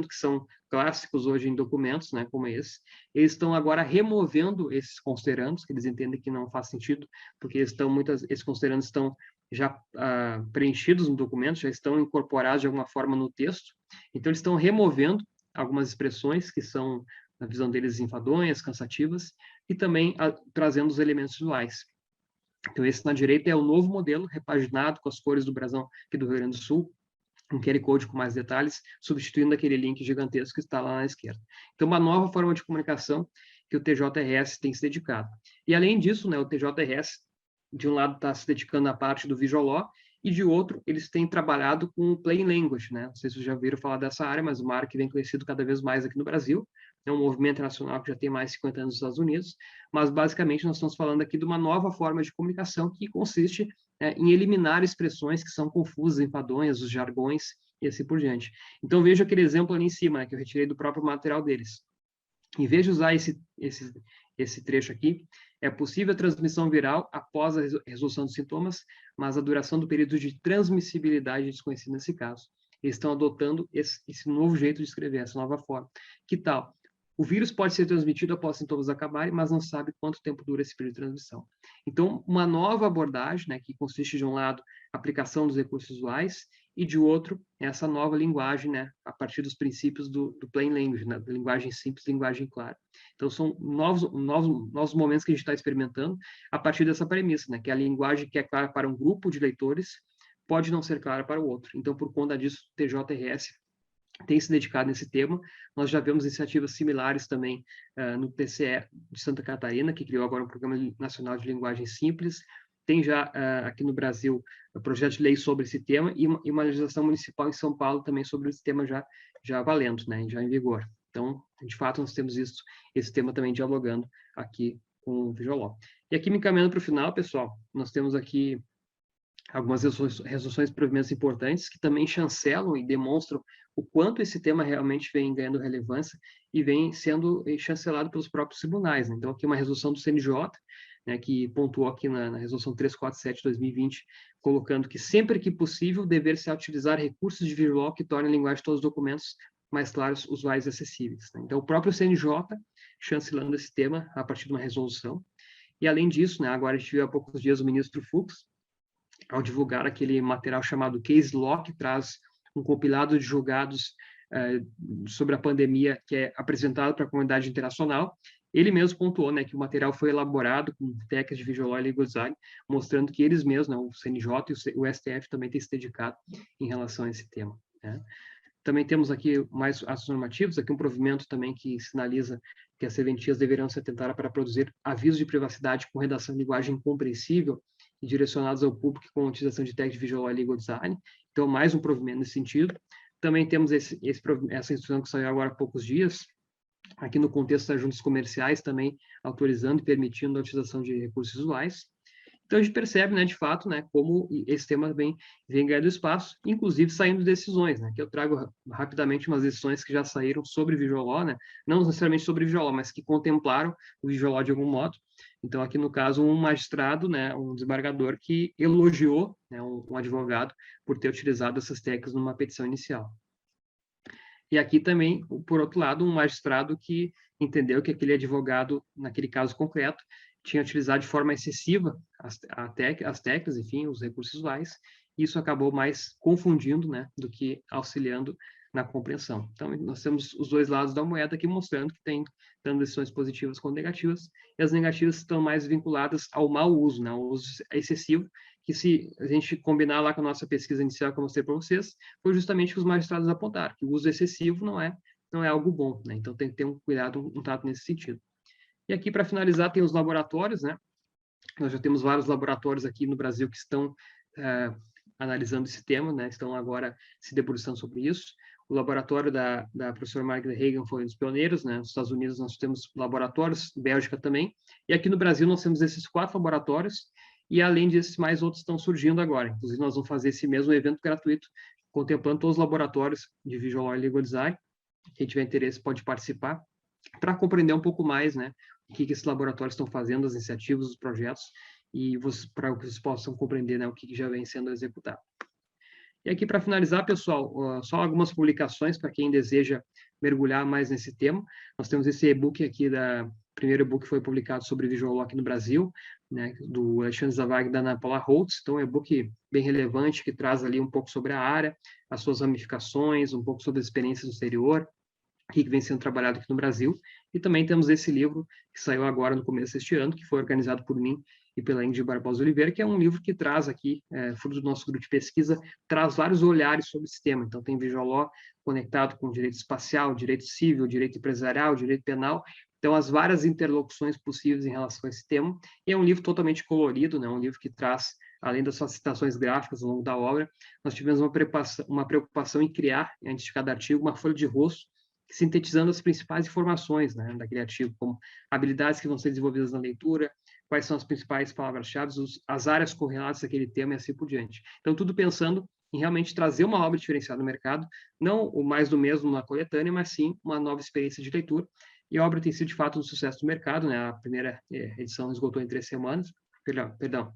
que são clássicos hoje em documentos, né, como esse. Eles estão agora removendo esses considerandos, que eles entendem que não faz sentido, porque esses considerandos estão já preenchidos no documento, já estão incorporados de alguma forma no texto. Então, eles estão removendo algumas expressões que são, na visão deles, enfadonhas, cansativas, e também trazendo os elementos visuais. Então, esse na direita é o novo modelo, repaginado com as cores do brasão aqui do Rio Grande do Sul, um QR Code com mais detalhes, substituindo aquele link gigantesco que está lá na esquerda. Então, uma nova forma de comunicação que o TJRS tem se dedicado. E, além disso, né, o TJRS, de um lado, está se dedicando à parte do Visual Law, e de outro, eles têm trabalhado com o Plain Language, né? Não sei se vocês já ouviram falar dessa área, mas uma área que vem crescendo cada vez mais aqui no Brasil. É um movimento nacional que já tem mais de 50 anos nos Estados Unidos, mas basicamente nós estamos falando aqui de uma nova forma de comunicação que consiste em eliminar expressões que são confusas, enfadonhas, os jargões e assim por diante. Então, veja aquele exemplo ali em cima, né, que eu retirei do próprio material deles. Em vez de usar esse trecho aqui, é possível a transmissão viral após a resolução dos sintomas, mas a duração do período de transmissibilidade é desconhecida nesse caso. Eles estão adotando esse novo jeito de escrever, essa nova forma. Que tal? O vírus pode ser transmitido após os sintomas acabarem, mas não sabe quanto tempo dura esse período de transmissão. Então, uma nova abordagem, né, que consiste, de um lado, a aplicação dos recursos visuais, e de outro, essa nova linguagem, né, a partir dos princípios do plain language, né, da linguagem simples, linguagem clara. Então, são novos momentos que a gente está experimentando a partir dessa premissa, né, que a linguagem que é clara para um grupo de leitores pode não ser clara para o outro. Então, por conta disso, o TJRS tem se dedicado nesse tema. Nós já vemos iniciativas similares também no TCE de Santa Catarina, que criou agora um Programa Nacional de Linguagem Simples. Tem já aqui no Brasil um projeto de lei sobre esse tema e uma legislação municipal em São Paulo também sobre esse tema já valendo, né, já em vigor. Então, de fato, nós temos esse tema também dialogando aqui com o Visual Law. E aqui, me encaminhando para o final, pessoal, nós temos aqui algumas resoluções de provimentos importantes que também chancelam e demonstram o quanto esse tema realmente vem ganhando relevância e vem sendo chancelado pelos próprios tribunais, né? Então, aqui uma resolução do CNJ, né, que pontuou aqui na resolução 347 de 2020, colocando que sempre que possível dever-se utilizar recursos de visual que tornem a linguagem de todos os documentos mais claros, usuários e acessíveis, né? Então, o próprio CNJ chancelando esse tema a partir de uma resolução. E, além disso, né, agora a gente viu há poucos dias o ministro Fux, ao divulgar aquele material chamado Case Law, que traz um compilado de julgados sobre a pandemia, que é apresentado para a comunidade internacional. ele mesmo pontuou, né, que o material foi elaborado com técnicas de Visual Law e Legal Design, mostrando que eles mesmos, né, o CNJ e o STF também têm se dedicado em relação a esse tema, né? Também temos aqui mais atos normativos, aqui um provimento também que sinaliza que as serventias deverão se atentar para produzir avisos de privacidade com redação de linguagem compreensível e direcionados ao público com a utilização de técnicas de Visual Law e Legal Design. Então, mais um provimento nesse sentido. Também temos essa instrução que saiu agora há poucos dias, aqui no contexto das juntas comerciais, também autorizando e permitindo a utilização de recursos visuais. Então, a gente percebe, né, de fato, né, como esse tema vem ganhando espaço, inclusive saindo decisões, né, que eu trago rapidamente umas decisões que já saíram sobre Visual Law, né, não necessariamente sobre Visual Law, mas que contemplaram o Visual Law de algum modo. Então, aqui no caso, um magistrado, né, um desembargador que elogiou, né, um advogado por ter utilizado essas técnicas numa petição inicial. E aqui também, por outro lado, um magistrado que entendeu que aquele advogado, naquele caso concreto, tinha utilizado de forma excessiva as técnicas, enfim, os recursos visuais, e isso acabou mais confundindo, né, do que auxiliando na compreensão. Então, nós temos os dois lados da moeda aqui mostrando que tem tanto decisões positivas quanto negativas, e as negativas estão mais vinculadas ao mau uso, né, ao uso excessivo, que se a gente combinar lá com a nossa pesquisa inicial que eu mostrei para vocês, foi justamente que os magistrados apontaram, que o uso excessivo não é algo bom, né? Então tem que ter um cuidado, um trato nesse sentido. E aqui, para finalizar, tem os laboratórios, né? Nós já temos vários laboratórios aqui no Brasil que estão analisando esse tema, né? Estão agora se debruçando sobre isso. O laboratório da professora Margaret Hagan foi um dos pioneiros, né? Nos Estados Unidos nós temos laboratórios, Bélgica também, e aqui no Brasil nós temos esses 4 laboratórios, e além disso, mais outros estão surgindo agora. Inclusive, nós vamos fazer esse mesmo evento gratuito, contemplando todos os laboratórios de Visual Law e Legal Design. Quem tiver interesse pode participar, para compreender um pouco mais, né, o que esses laboratórios estão fazendo, as iniciativas, os projetos, e para que vocês possam compreender, né, o que já vem sendo executado. E aqui, para finalizar, pessoal, só algumas publicações para quem deseja mergulhar mais nesse tema. Nós temos esse e-book aqui, o primeiro e-book que foi publicado sobre Visual Law aqui no Brasil, né, do Alexandre Zavag e da Ana Paula Holtz. Então, é um e-book bem relevante, que traz ali um pouco sobre a área, as suas ramificações, um pouco sobre as experiências no exterior, que vem sendo trabalhado aqui no Brasil. E também temos esse livro que saiu agora no começo deste ano, que foi organizado por mim e pela Ingrid Barbosa Oliveira, que é um livro que traz aqui, fruto do nosso grupo de pesquisa, traz vários olhares sobre esse tema. Então, tem Visual Law conectado com direito espacial, direito civil, direito empresarial, direito penal. Então, as várias interlocuções possíveis em relação a esse tema. E é um livro totalmente colorido, né? Um livro que traz, além das suas citações gráficas ao longo da obra, nós tivemos uma preocupação em criar, antes de cada artigo, uma folha de rosto, sintetizando as principais informações, né, daquele artigo, como habilidades que vão ser desenvolvidas na leitura, quais são as principais palavras-chave, as áreas correlatas àquele tema e assim por diante. Então, tudo pensando em realmente trazer uma obra diferenciada no mercado, não o mais do mesmo na coletânea, mas sim uma nova experiência de leitura. E a obra tem sido, de fato, um sucesso no mercado, né? A primeira edição esgotou em 3 semanas, perdão,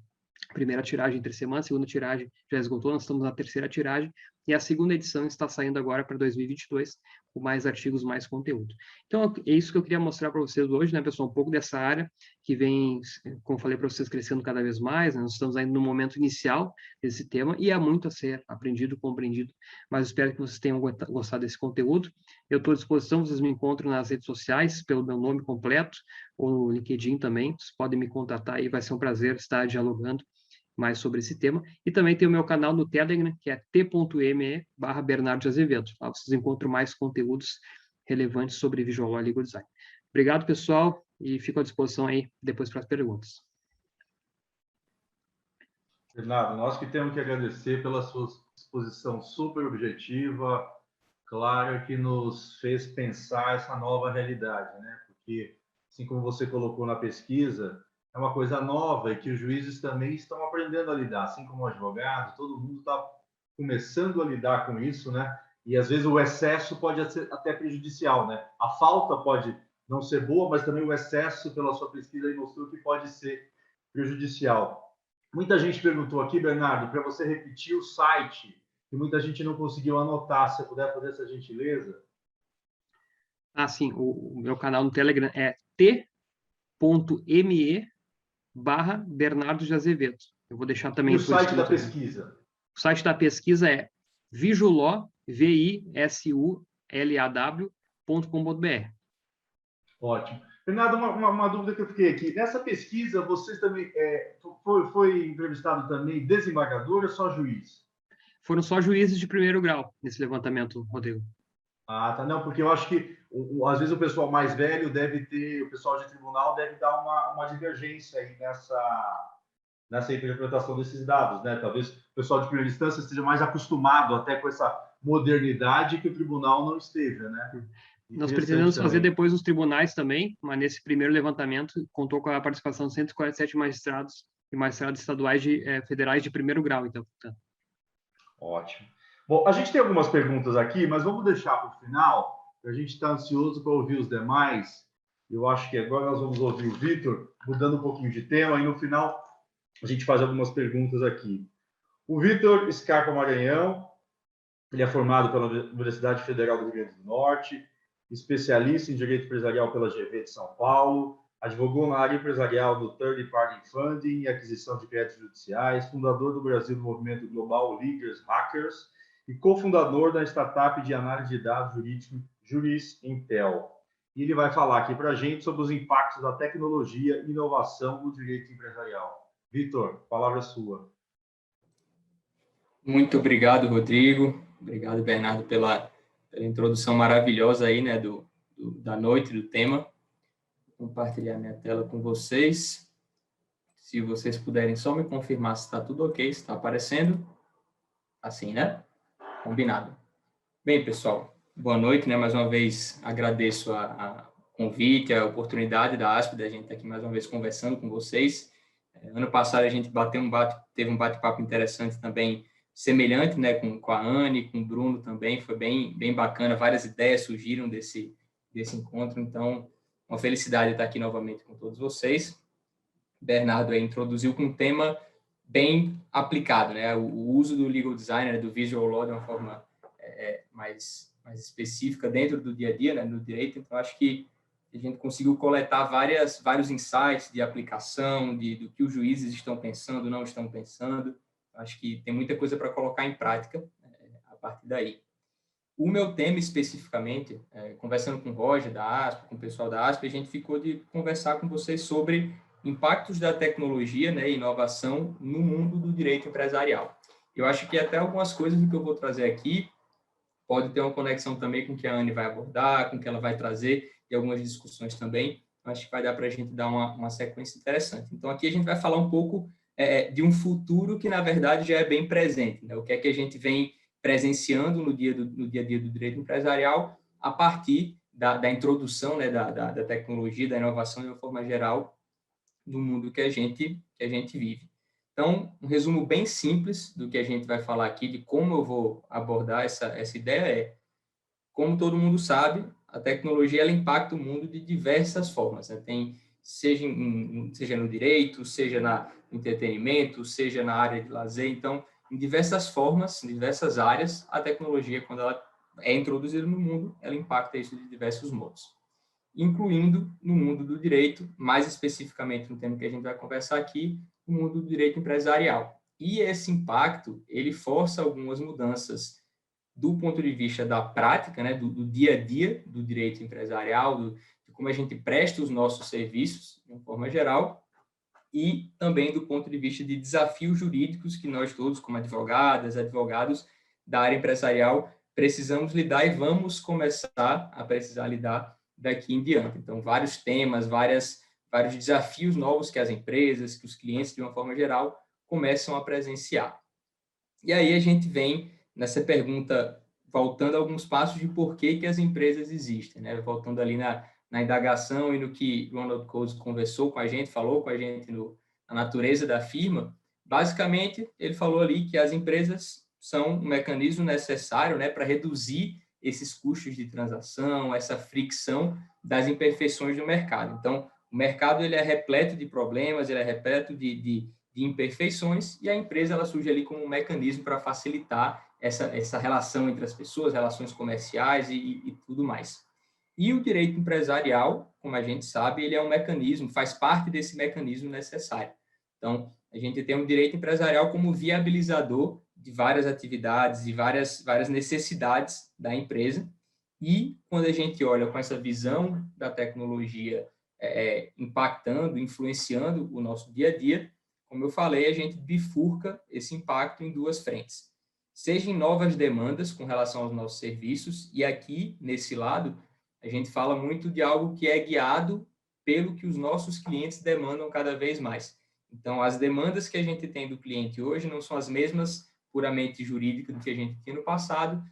primeira tiragem em 3 semanas, segunda tiragem já esgotou, nós estamos na terceira tiragem, e a segunda edição está saindo agora para 2022, com mais artigos, mais conteúdo. Então, é isso que eu queria mostrar para vocês hoje, né, pessoal, um pouco dessa área que vem, como falei para vocês, crescendo cada vez mais, né? Nós estamos ainda no momento inicial desse tema, e há muito a ser aprendido, compreendido, mas espero que vocês tenham gostado desse conteúdo. Eu estou à disposição, vocês me encontram nas redes sociais, pelo meu nome completo, ou no LinkedIn também, vocês podem me contatar e vai ser um prazer estar dialogando mais sobre esse tema. E também tem o meu canal no Telegram, que é t.me/Bernardo de Azevedo. Lá vocês encontram mais conteúdos relevantes sobre Visual Law e Legal Design. Obrigado, pessoal, e fico à disposição aí depois para as perguntas. Bernardo, nós que temos que agradecer pela sua exposição super objetiva, clara, que nos fez pensar essa nova realidade, né? Porque, assim como você colocou na pesquisa, é uma coisa nova e que os juízes também estão aprendendo a lidar, assim como advogados, todo mundo está começando a lidar com isso, né? E às vezes o excesso pode ser até prejudicial, né? A falta pode não ser boa, mas também o excesso, pela sua pesquisa, aí mostrou que pode ser prejudicial. Muita gente perguntou aqui, Bernardo, para você repetir o site, que muita gente não conseguiu anotar. Se você puder fazer essa gentileza. Ah, sim, o meu canal no Telegram é t.me/Bernardo de Azevedo. Eu vou deixar também E o site da pesquisa? O site da pesquisa é visullaw, visullaw.com.br. Ótimo. Bernardo, uma dúvida que eu fiquei aqui. Nessa pesquisa, vocês também foi entrevistado também desembargador ou só juiz? Foram só juízes de primeiro grau nesse levantamento, Rodrigo. Ah, tá. Não, porque eu acho que às vezes o pessoal mais velho deve ter, o pessoal de tribunal deve dar uma divergência aí nessa interpretação desses dados, né? Talvez o pessoal de primeira instância esteja mais acostumado até com essa modernidade que o tribunal não esteja, né? Nós Interessante pretendemos fazer também. depois os tribunais também, mas nesse primeiro levantamento contou com a participação de 147 magistrados e magistrados estaduais federais de primeiro grau, então. Tá. Ótimo. Bom, a gente tem algumas perguntas aqui, mas vamos deixar para o final. A gente está ansioso para ouvir os demais. Eu acho que agora nós vamos ouvir o Vitor, mudando um pouquinho de tema, e no final a gente faz algumas perguntas aqui. O Vitor Scarpa Maranhão, ele é formado pela Universidade Federal do Rio Grande do Norte, especialista em Direito Empresarial pela GV de São Paulo, advogou na área empresarial do Third Party Funding e aquisição de créditos judiciais, fundador do Brasil do movimento global Leaders Hackers e cofundador da startup de análise de dados jurídico Juris Intel. E ele vai falar aqui para a gente sobre os impactos da tecnologia e inovação no direito empresarial. Vitor, a palavra é sua. Muito obrigado, Rodrigo. Obrigado, Bernardo, pela introdução maravilhosa aí, né, da noite, do tema. Vou compartilhar minha tela com vocês. Se vocês puderem só me confirmar se está tudo ok, se está aparecendo. Assim, né? Combinado. Bem, pessoal, boa noite, né? Mais uma vez agradeço a convite, a oportunidade da ASP, da gente estar aqui mais uma vez conversando com vocês. Ano passado a gente teve um bate-papo interessante também, semelhante, né, com a Anne, com o Bruno também, foi bem bacana, várias ideias surgiram desse encontro, então, uma felicidade estar aqui novamente com todos vocês. Bernardo aí introduziu com um tema bem aplicado, né, o uso do legal design, né, do visual law de uma forma mais específica dentro do dia a dia, né, no direito, então acho que a gente conseguiu coletar vários insights de aplicação, do que os juízes estão pensando, não estão pensando. Acho que tem muita coisa para colocar em prática a partir daí. O meu tema especificamente, conversando com o Roger da ASP, com o pessoal da ASP, a gente ficou de conversar com vocês sobre impactos da tecnologia, né, e inovação no mundo do direito empresarial. Eu acho que até algumas coisas do que eu vou trazer aqui pode ter uma conexão também com o que a Anne vai abordar, com o que ela vai trazer, e algumas discussões também. Acho que vai dar para a gente dar uma sequência interessante. Então, aqui a gente vai falar um pouco de um futuro que, na verdade, já é bem presente, né? O que é que a gente vem presenciando no dia a dia do direito empresarial a partir da introdução, né, da tecnologia, da inovação, de uma forma geral, no mundo que a gente vive. Então, um resumo bem simples do que a gente vai falar aqui, de como eu vou abordar essa ideia como todo mundo sabe, a tecnologia ela impacta o mundo de diversas formas. Né? Seja no direito, seja no entretenimento, seja na área de lazer. Então, em diversas formas, em diversas áreas, a tecnologia, quando ela é introduzida no mundo, ela impacta isso de diversos modos. Incluindo no mundo do direito, mais especificamente no tema que a gente vai conversar aqui, o mundo do direito empresarial. E esse impacto, ele força algumas mudanças do ponto de vista da prática, né, do dia a dia do direito empresarial, de como a gente presta os nossos serviços, de uma forma geral, e também do ponto de vista de desafios jurídicos que nós todos, como advogados da área empresarial, precisamos lidar e vamos começar a precisar lidar daqui em diante. Então, vários temas, vários desafios novos que as empresas, que os clientes, de uma forma geral, começam a presenciar. E aí a gente vem nessa pergunta, voltando a alguns passos de por que as empresas existem, né? Voltando ali na indagação e no que Ronald Coase conversou com a gente, falou com a gente na natureza da firma, basicamente ele falou ali que as empresas são um mecanismo necessário, né, para reduzir esses custos de transação, essa fricção das imperfeições do mercado. Então, o mercado ele é repleto de problemas, ele é repleto de imperfeições, e a empresa ela surge ali como um mecanismo para facilitar essa relação entre as pessoas, relações comerciais e tudo mais. E o direito empresarial, como a gente sabe, ele é um mecanismo, faz parte desse mecanismo necessário. Então, a gente tem um direito empresarial como viabilizador de várias atividades e várias necessidades da empresa, e quando a gente olha com essa visão da tecnologia impactando, influenciando o nosso dia a dia, como eu falei, a gente bifurca esse impacto em duas frentes. Seja em novas demandas com relação aos nossos serviços, e aqui, nesse lado, a gente fala muito de algo que é guiado pelo que os nossos clientes demandam cada vez mais. Então, as demandas que a gente tem do cliente hoje não são as mesmas puramente jurídicas do que a gente tinha no passado,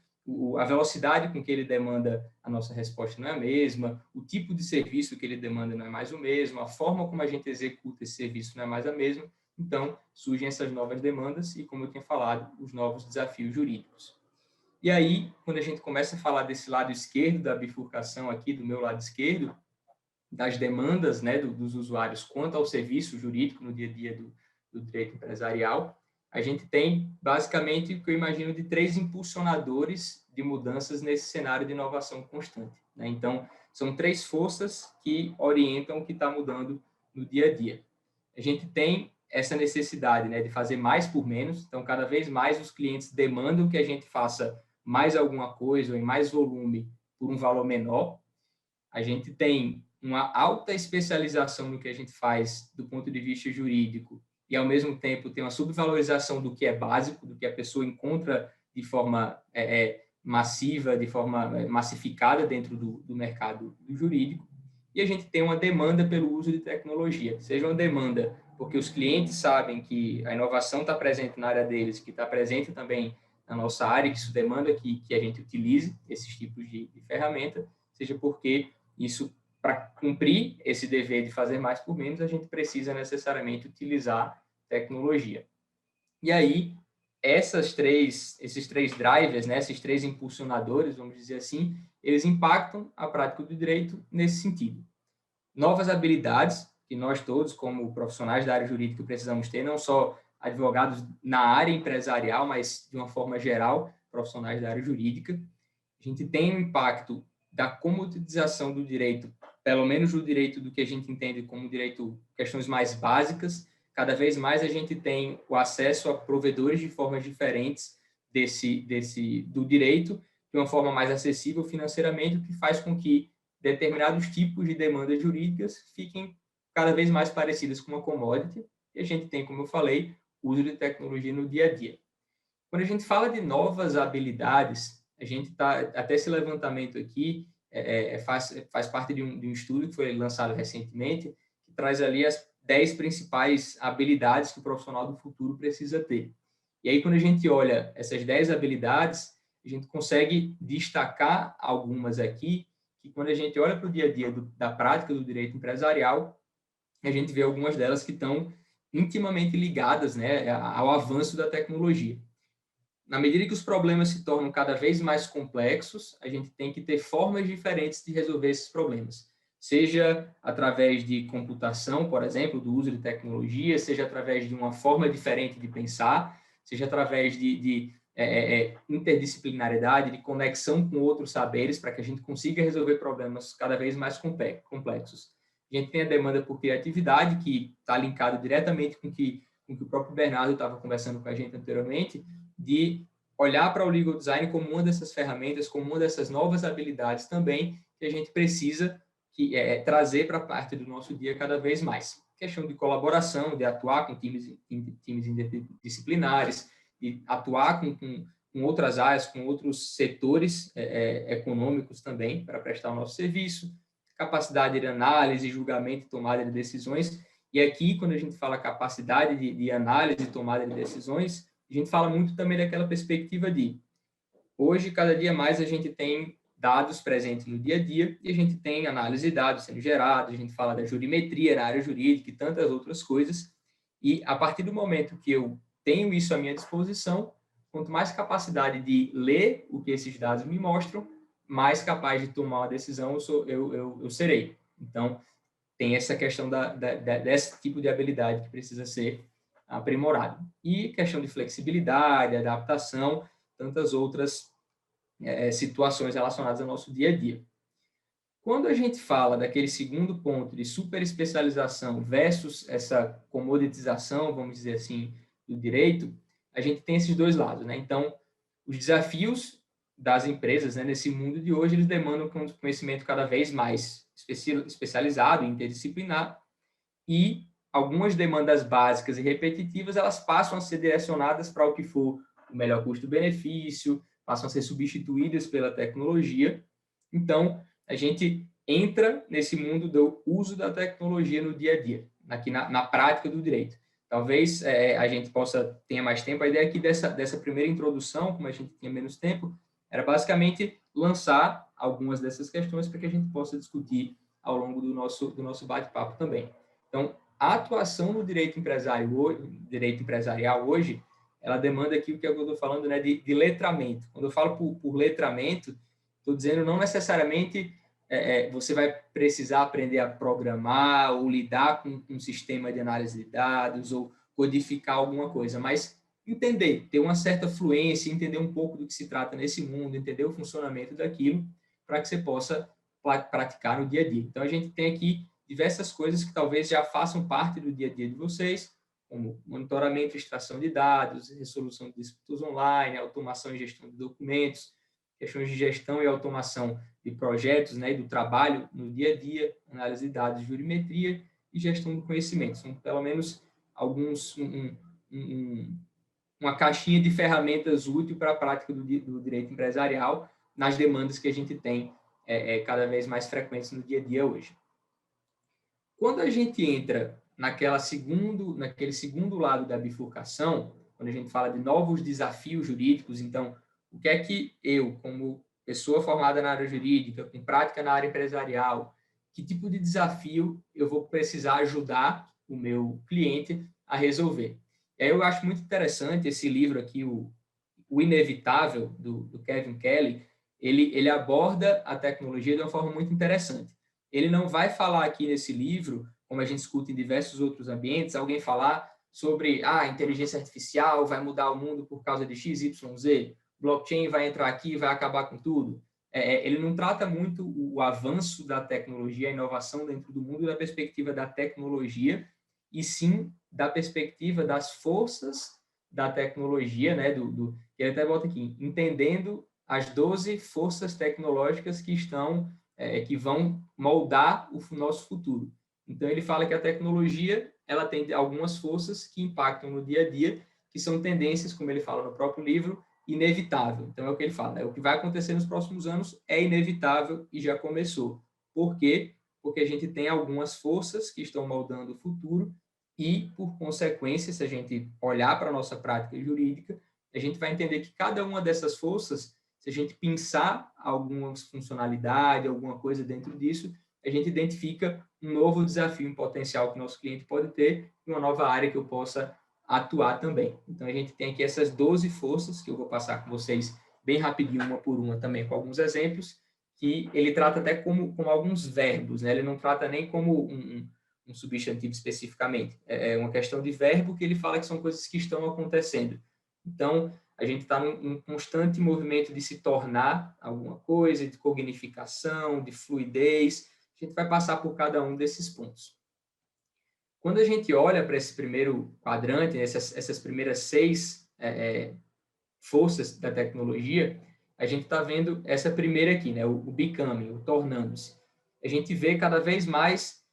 a velocidade com que ele demanda a nossa resposta não é a mesma, o tipo de serviço que ele demanda não é mais o mesmo, a forma como a gente executa esse serviço não é mais a mesma. Então, surgem essas novas demandas e, como eu tinha falado, os novos desafios jurídicos. E aí, quando a gente começa a falar desse lado esquerdo da bifurcação aqui, do meu lado esquerdo, das demandas, né, dos usuários quanto ao serviço jurídico no dia a dia do direito empresarial, a gente tem, basicamente, o que eu imagino de 3 impulsionadores de mudanças nesse cenário de inovação constante, né? Então, são 3 forças que orientam o que está mudando no dia a dia. A gente tem essa necessidade, né, de fazer mais por menos, então, cada vez mais os clientes demandam que a gente faça mais alguma coisa ou em mais volume por um valor menor. A gente tem uma alta especialização no que a gente faz do ponto de vista jurídico e, ao mesmo tempo, tem uma subvalorização do que é básico, do que a pessoa encontra de forma massiva, de forma massificada dentro do mercado jurídico. E a gente tem uma demanda pelo uso de tecnologia, seja uma demanda porque os clientes sabem que a inovação está presente na área deles, que está presente também na nossa área, que isso demanda que a gente utilize esses tipos de ferramenta, seja porque isso, para cumprir esse dever de fazer mais por menos, a gente precisa necessariamente utilizar tecnologia. E aí, esses três drivers, né, esses 3 impulsionadores, vamos dizer assim, eles impactam a prática do direito nesse sentido. Novas habilidades que nós todos, como profissionais da área jurídica, precisamos ter, não só advogados na área empresarial, mas de uma forma geral, profissionais da área jurídica. A gente tem um impacto da comoditização do direito, pelo menos do direito do que a gente entende como direito, questões mais básicas. Cada vez mais a gente tem o acesso a provedores de formas diferentes do direito, de uma forma mais acessível financeiramente, o que faz com que determinados tipos de demandas jurídicas fiquem cada vez mais parecidas com uma commodity, e a gente tem, como eu falei, o uso de tecnologia no dia a dia. Quando a gente fala de novas habilidades, a gente está, até esse levantamento aqui, faz parte de um estudo que foi lançado recentemente, que traz ali as 10 principais habilidades que o profissional do futuro precisa ter. E aí, quando a gente olha essas 10 habilidades, a gente consegue destacar algumas aqui, que quando a gente olha para o dia a dia da prática do direito empresarial, a gente vê algumas delas que estão intimamente ligadas, né, ao avanço da tecnologia. Na medida que os problemas se tornam cada vez mais complexos, a gente tem que ter formas diferentes de resolver esses problemas. Seja através de computação, por exemplo, do uso de tecnologia, seja através de uma forma diferente de pensar, seja através de interdisciplinariedade, de conexão com outros saberes, para que a gente consiga resolver problemas cada vez mais complexos. A gente tem a demanda por criatividade, que está linkado diretamente com que o próprio Bernardo estava conversando com a gente anteriormente, de olhar para o legal design como uma dessas ferramentas, como uma dessas novas habilidades também, que a gente precisa trazer para a parte do nosso dia cada vez mais. Questão de colaboração, de atuar com times interdisciplinares, de atuar com outras áreas, com outros setores econômicos também, para prestar o nosso serviço, capacidade de análise, julgamento e tomada de decisões. E aqui, quando a gente fala capacidade de análise e tomada de decisões, a gente fala muito também daquela perspectiva de, hoje, cada dia mais, a gente tem dados presentes no dia a dia e a gente tem análise de dados sendo gerados, a gente fala da jurimetria na área jurídica e tantas outras coisas. E, a partir do momento que eu tenho isso à minha disposição, quanto mais capacidade de ler o que esses dados me mostram, mais capaz de tomar uma decisão eu serei. Então, tem essa questão desse tipo de habilidade que precisa ser aprimorado. E questão de flexibilidade, adaptação, tantas outras situações relacionadas ao nosso dia a dia. Quando a gente fala daquele segundo ponto de super especialização versus essa comoditização, vamos dizer assim, do direito, a gente tem esses dois lados, né? Então, os desafios das empresas, né, nesse mundo de hoje, eles demandam conhecimento cada vez mais especializado, interdisciplinar, e algumas demandas básicas e repetitivas, elas passam a ser direcionadas para o que for o melhor custo-benefício, passam a ser substituídas pela tecnologia. Então, a gente entra nesse mundo do uso da tecnologia no dia a dia, aqui na prática do direito. Talvez a gente tenha mais tempo. A ideia aqui dessa primeira introdução, como a gente tinha menos tempo, era basicamente lançar algumas dessas questões para que a gente possa discutir ao longo do nosso bate-papo também. Então, a atuação no direito empresarial hoje, ela demanda aqui o que eu estou falando, né, de letramento. Quando eu falo por letramento, estou dizendo não necessariamente você vai precisar aprender a programar ou lidar com um sistema de análise de dados ou codificar alguma coisa, mas entender, ter uma certa fluência, entender um pouco do que se trata nesse mundo, entender o funcionamento daquilo, para que você possa praticar no dia a dia. Então, a gente tem aqui diversas coisas que talvez já façam parte do dia a dia de vocês, como monitoramento e extração de dados, resolução de disputas online, automação e gestão de documentos, questões de gestão e automação de projetos, né, e do trabalho no dia a dia, análise de dados, jurimetria e gestão do conhecimento. São pelo menos uma caixinha de ferramentas útil para a prática do direito empresarial nas demandas que a gente tem cada vez mais frequentes no dia a dia hoje. Quando a gente entra naquele segundo lado da bifurcação, quando a gente fala de novos desafios jurídicos, então, o que é que eu, como pessoa formada na área jurídica, com prática na área empresarial, que tipo de desafio eu vou precisar ajudar o meu cliente a resolver? E aí eu acho muito interessante esse livro aqui, o Inevitável, do Kevin Kelly. Ele aborda a tecnologia de uma forma muito interessante. Ele não vai falar aqui nesse livro, como a gente escuta em diversos outros ambientes, alguém falar sobre a inteligência artificial vai mudar o mundo por causa de XYZ, blockchain vai entrar aqui e vai acabar com tudo. Ele não trata muito o avanço da tecnologia, a inovação dentro do mundo da perspectiva da tecnologia, e sim da perspectiva das forças da tecnologia, né? Ele até bota aqui, entendendo as 12 forças tecnológicas que vão moldar o nosso futuro. Então, ele fala que a tecnologia ela tem algumas forças que impactam no dia a dia, que são tendências, como ele fala no próprio livro, inevitável. Então, é o que ele fala, o que vai acontecer nos próximos anos é inevitável e já começou. Por quê? Porque a gente tem algumas forças que estão moldando o futuro e, por consequência, se a gente olhar para a nossa prática jurídica, a gente vai entender que cada uma dessas forças, se a gente pensar alguma funcionalidade, alguma coisa dentro disso, a gente identifica um novo desafio, um potencial que o nosso cliente pode ter e uma nova área que eu possa atuar também. Então, a gente tem aqui essas 12 forças, que eu vou passar com vocês bem rapidinho, uma por uma também, com alguns exemplos, que ele trata até como alguns verbos, né? Ele não trata nem como um substantivo especificamente. É uma questão de verbo que ele fala que são coisas que estão acontecendo. Então, a gente está num constante movimento de se tornar alguma coisa, de cognificação, de fluidez. A gente vai passar por cada um desses pontos. Quando a gente olha para esse primeiro quadrante, essas primeiras 6 forças da tecnologia, a gente está vendo essa primeira aqui, né, o becoming, o tornando-se. A gente vê cada vez mais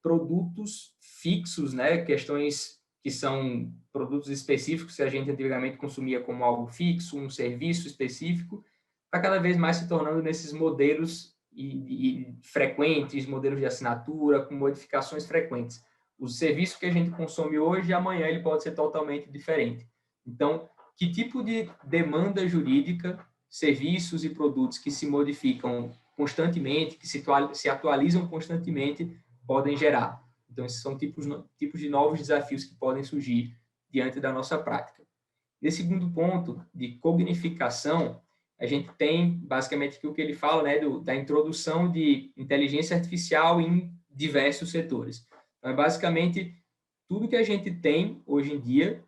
produtos fixos, né, questões que são produtos específicos que a gente antigamente consumia como algo fixo, um serviço específico, está cada vez mais se tornando nesses modelos e frequentes, modelos de assinatura, com modificações frequentes. O serviço que a gente consome hoje, amanhã ele pode ser totalmente diferente. Então, que tipo de demanda jurídica, serviços e produtos que se modificam constantemente, que se atualizam constantemente, podem gerar? Então, esses são tipos de novos desafios que podem surgir diante da nossa prática. Nesse segundo ponto, de cognificação, a gente tem, basicamente, o que ele fala, né, da introdução de inteligência artificial em diversos setores. Então, é basicamente tudo que a gente tem hoje em dia,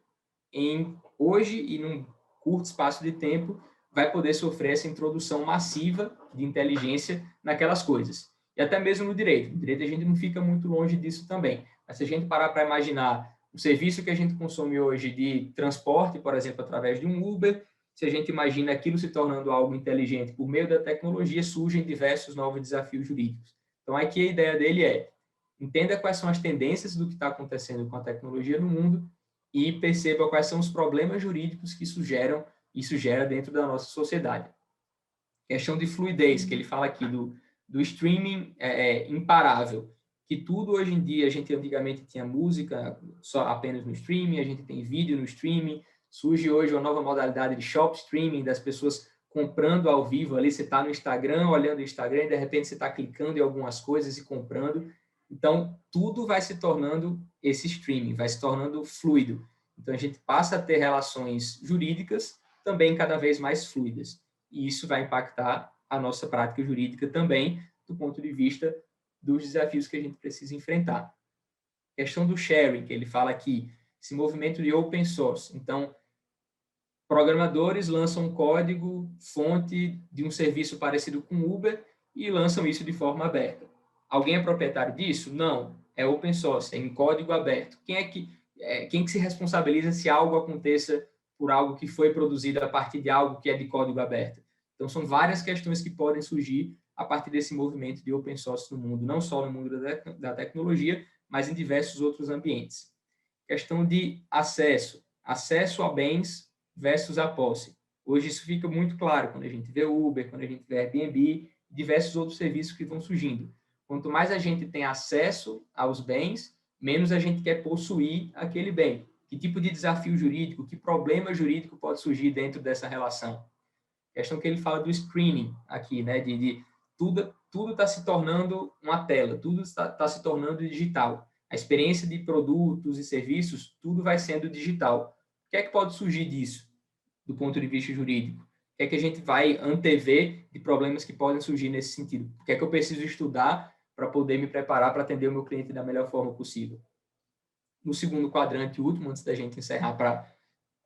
hoje e num curto espaço de tempo, vai poder sofrer essa introdução massiva de inteligência naquelas coisas. E até mesmo no direito. No direito a gente não fica muito longe disso também. Mas se a gente parar para imaginar o serviço que a gente consome hoje de transporte, por exemplo, através de um Uber, se a gente imagina aquilo se tornando algo inteligente por meio da tecnologia, surgem diversos novos desafios jurídicos. Então, aqui a ideia dele é: entenda quais são as tendências do que está acontecendo com a tecnologia no mundo e perceba quais são os problemas jurídicos que isso gera dentro da nossa sociedade. Questão de fluidez, que ele fala aqui do streaming imparável, que tudo hoje em dia, a gente antigamente tinha música só apenas no streaming, a gente tem vídeo no streaming, surge hoje uma nova modalidade de shop streaming, das pessoas comprando ao vivo ali, você está no Instagram, olhando o Instagram, e de repente você está clicando em algumas coisas e comprando. Então, tudo vai se tornando esse streaming, vai se tornando fluido. Então, a gente passa a ter relações jurídicas também cada vez mais fluidas. E isso vai impactar a nossa prática jurídica também, do ponto de vista dos desafios que a gente precisa enfrentar. Questão do sharing, que ele fala aqui, esse movimento de open source. Então, programadores lançam um código fonte de um serviço parecido com Uber e lançam isso de forma aberta. Alguém é proprietário disso? Não. É open source, é em código aberto. Quem que se responsabiliza se algo aconteça por algo que foi produzido a partir de algo que é de código aberto? Então, são várias questões que podem surgir a partir desse movimento de open source no mundo, não só no mundo da tecnologia, mas em diversos outros ambientes. Questão de acesso a bens versus a posse. Hoje isso fica muito claro quando a gente vê Uber, quando a gente vê Airbnb, diversos outros serviços que vão surgindo. Quanto mais a gente tem acesso aos bens, menos a gente quer possuir aquele bem. Que tipo de desafio jurídico, que problema jurídico pode surgir dentro dessa relação? Questão que ele fala do screening aqui, né? Tudo está se tornando uma tela, tudo está se tornando digital. A experiência de produtos e serviços, tudo vai sendo digital. O que é que pode surgir disso, do ponto de vista jurídico? O que é que a gente vai antever de problemas que podem surgir nesse sentido? O que é que eu preciso estudar para poder me preparar para atender o meu cliente da melhor forma possível? No segundo quadrante, último, antes da gente encerrar para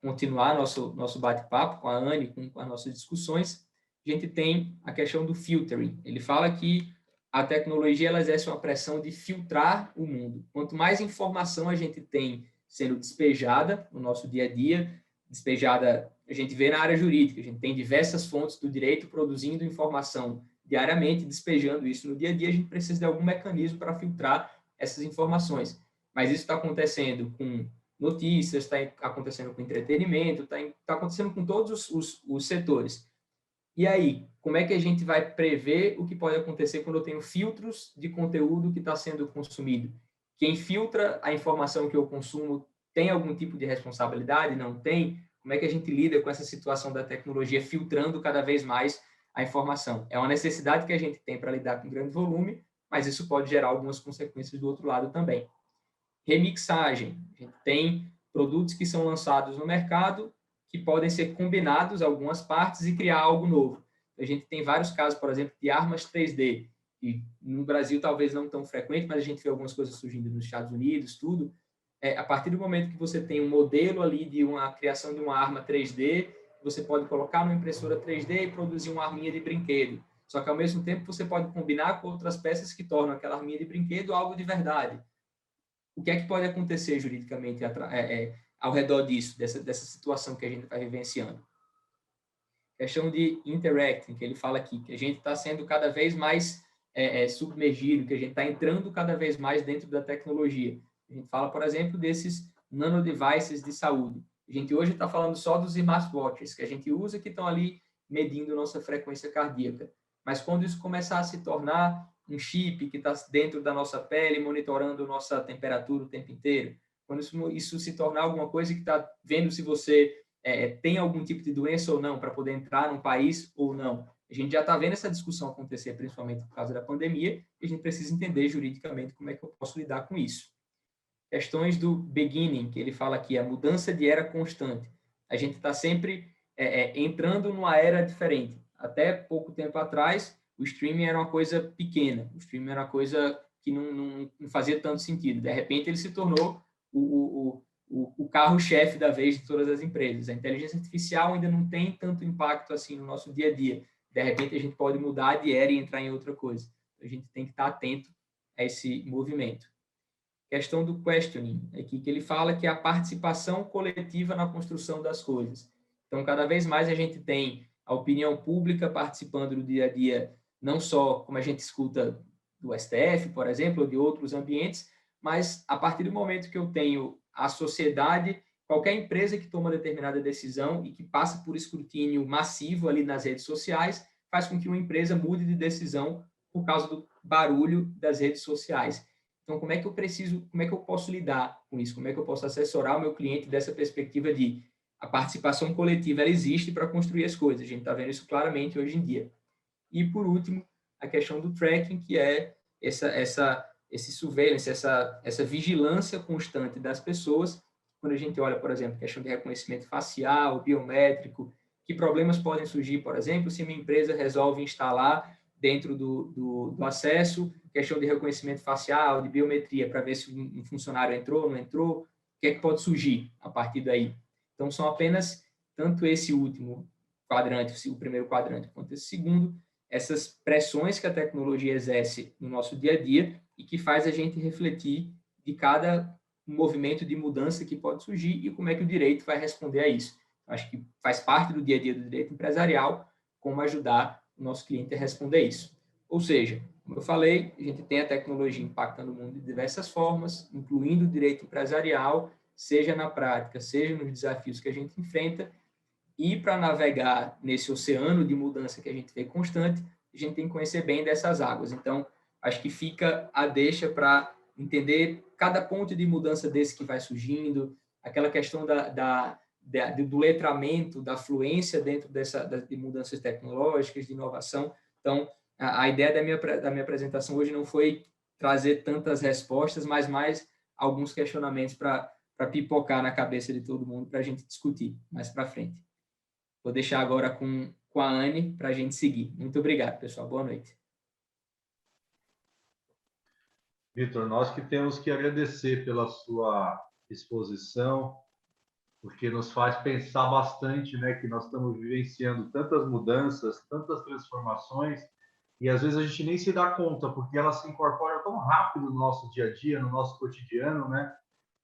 continuar nosso bate-papo com a Anne, com as nossas discussões, a gente tem a questão do filtering. Ele fala que a tecnologia ela exerce uma pressão de filtrar o mundo. Quanto mais informação a gente tem sendo despejada no nosso dia a dia, despejada, a gente vê na área jurídica, a gente tem diversas fontes do direito produzindo informação diariamente, despejando isso no dia a dia, a gente precisa de algum mecanismo para filtrar essas informações. Mas isso está acontecendo com notícias, está acontecendo com entretenimento, está acontecendo com todos os setores. E aí, como é que a gente vai prever o que pode acontecer quando eu tenho filtros de conteúdo que está sendo consumido? Quem filtra a informação que eu consumo tem algum tipo de responsabilidade? Não tem? Como é que a gente lida com essa situação da tecnologia filtrando cada vez mais a informação? É uma necessidade que a gente tem para lidar com grande volume, mas isso pode gerar algumas consequências do outro lado também. Remixagem. A gente tem produtos que são lançados no mercado que podem ser combinados algumas partes e criar algo novo. A gente tem vários casos, por exemplo, de armas 3D, que no Brasil talvez não tão frequente, mas a gente vê algumas coisas surgindo nos Estados Unidos, tudo. A partir do momento que você tem um modelo ali de uma criação de uma arma 3D, você pode colocar numa impressora 3D e produzir uma arminha de brinquedo. Só que, ao mesmo tempo, você pode combinar com outras peças que tornam aquela arminha de brinquedo algo de verdade. O que é que pode acontecer juridicamente ao redor disso, dessa situação que a gente está vivenciando? Questão de interacting, que ele fala aqui, que a gente está sendo cada vez mais submergido, que a gente está entrando cada vez mais dentro da tecnologia. A gente fala, por exemplo, desses nanodevices de saúde. A gente hoje está falando só dos smartwatches que a gente usa, que estão ali medindo nossa frequência cardíaca. Mas quando isso começar a se tornar um chip que está dentro da nossa pele, monitorando nossa temperatura o tempo inteiro, quando isso se tornar alguma coisa que está vendo se você tem algum tipo de doença ou não, para poder entrar num país ou não. A gente já está vendo essa discussão acontecer, principalmente por causa da pandemia, e a gente precisa entender juridicamente como é que eu posso lidar com isso. Questões do beginning, que ele fala aqui, a mudança de era constante. A gente está sempre entrando numa era diferente. Até pouco tempo atrás, o streaming era uma coisa pequena, o streaming era uma coisa que não fazia tanto sentido. De repente, ele se tornou o carro-chefe da vez de todas as empresas. A inteligência artificial ainda não tem tanto impacto assim no nosso dia a dia. De repente, a gente pode mudar de era e entrar em outra coisa. A gente tem que estar atento a esse movimento. Questão do questioning, aqui que ele fala que é a participação coletiva na construção das coisas. Então, cada vez mais a gente tem a opinião pública participando do dia a dia, não só como a gente escuta do STF, por exemplo, ou de outros ambientes, mas a partir do momento que eu tenho a sociedade, qualquer empresa que toma determinada decisão e que passa por escrutínio massivo ali nas redes sociais, faz com que uma empresa mude de decisão por causa do barulho das redes sociais. Então, como é que eu posso lidar com isso? Como é que eu posso assessorar o meu cliente dessa perspectiva de a participação coletiva ela existe para construir as coisas? A gente está vendo isso claramente hoje em dia. E, por último, a questão do tracking, que é esse surveillance, essa vigilância constante das pessoas. Quando a gente olha, por exemplo, questão de reconhecimento facial, biométrico, que problemas podem surgir, por exemplo, se minha empresa resolve instalar dentro do acesso, questão de reconhecimento facial, de biometria, para ver se um funcionário entrou, não entrou, o que é que pode surgir a partir daí. Então, são apenas, tanto esse último quadrante, o primeiro quadrante, quanto esse segundo, essas pressões que a tecnologia exerce no nosso dia a dia e que faz a gente refletir de cada movimento de mudança que pode surgir e como é que o direito vai responder a isso. Acho que faz parte do dia a dia do direito empresarial como ajudar o nosso cliente a responder isso. Ou seja, como eu falei, a gente tem a tecnologia impactando o mundo de diversas formas, incluindo o direito empresarial, seja na prática, seja nos desafios que a gente enfrenta, e para navegar nesse oceano de mudança que a gente vê constante, a gente tem que conhecer bem dessas águas. Então, acho que fica a deixa para entender cada ponto de mudança desse que vai surgindo, aquela questão do letramento, da fluência dentro de mudanças tecnológicas, de inovação. Então, a ideia da minha apresentação hoje não foi trazer tantas respostas, mas mais alguns questionamentos para pipocar na cabeça de todo mundo para a gente discutir mais para frente. Vou deixar agora com a Anne para a gente seguir. Muito obrigado, pessoal. Boa noite. Vitor, nós que temos que agradecer pela sua exposição, porque nos faz pensar bastante, né, que nós estamos vivenciando tantas mudanças, tantas transformações, e às vezes a gente nem se dá conta, porque elas se incorporam tão rápido no nosso dia a dia, no nosso cotidiano, né,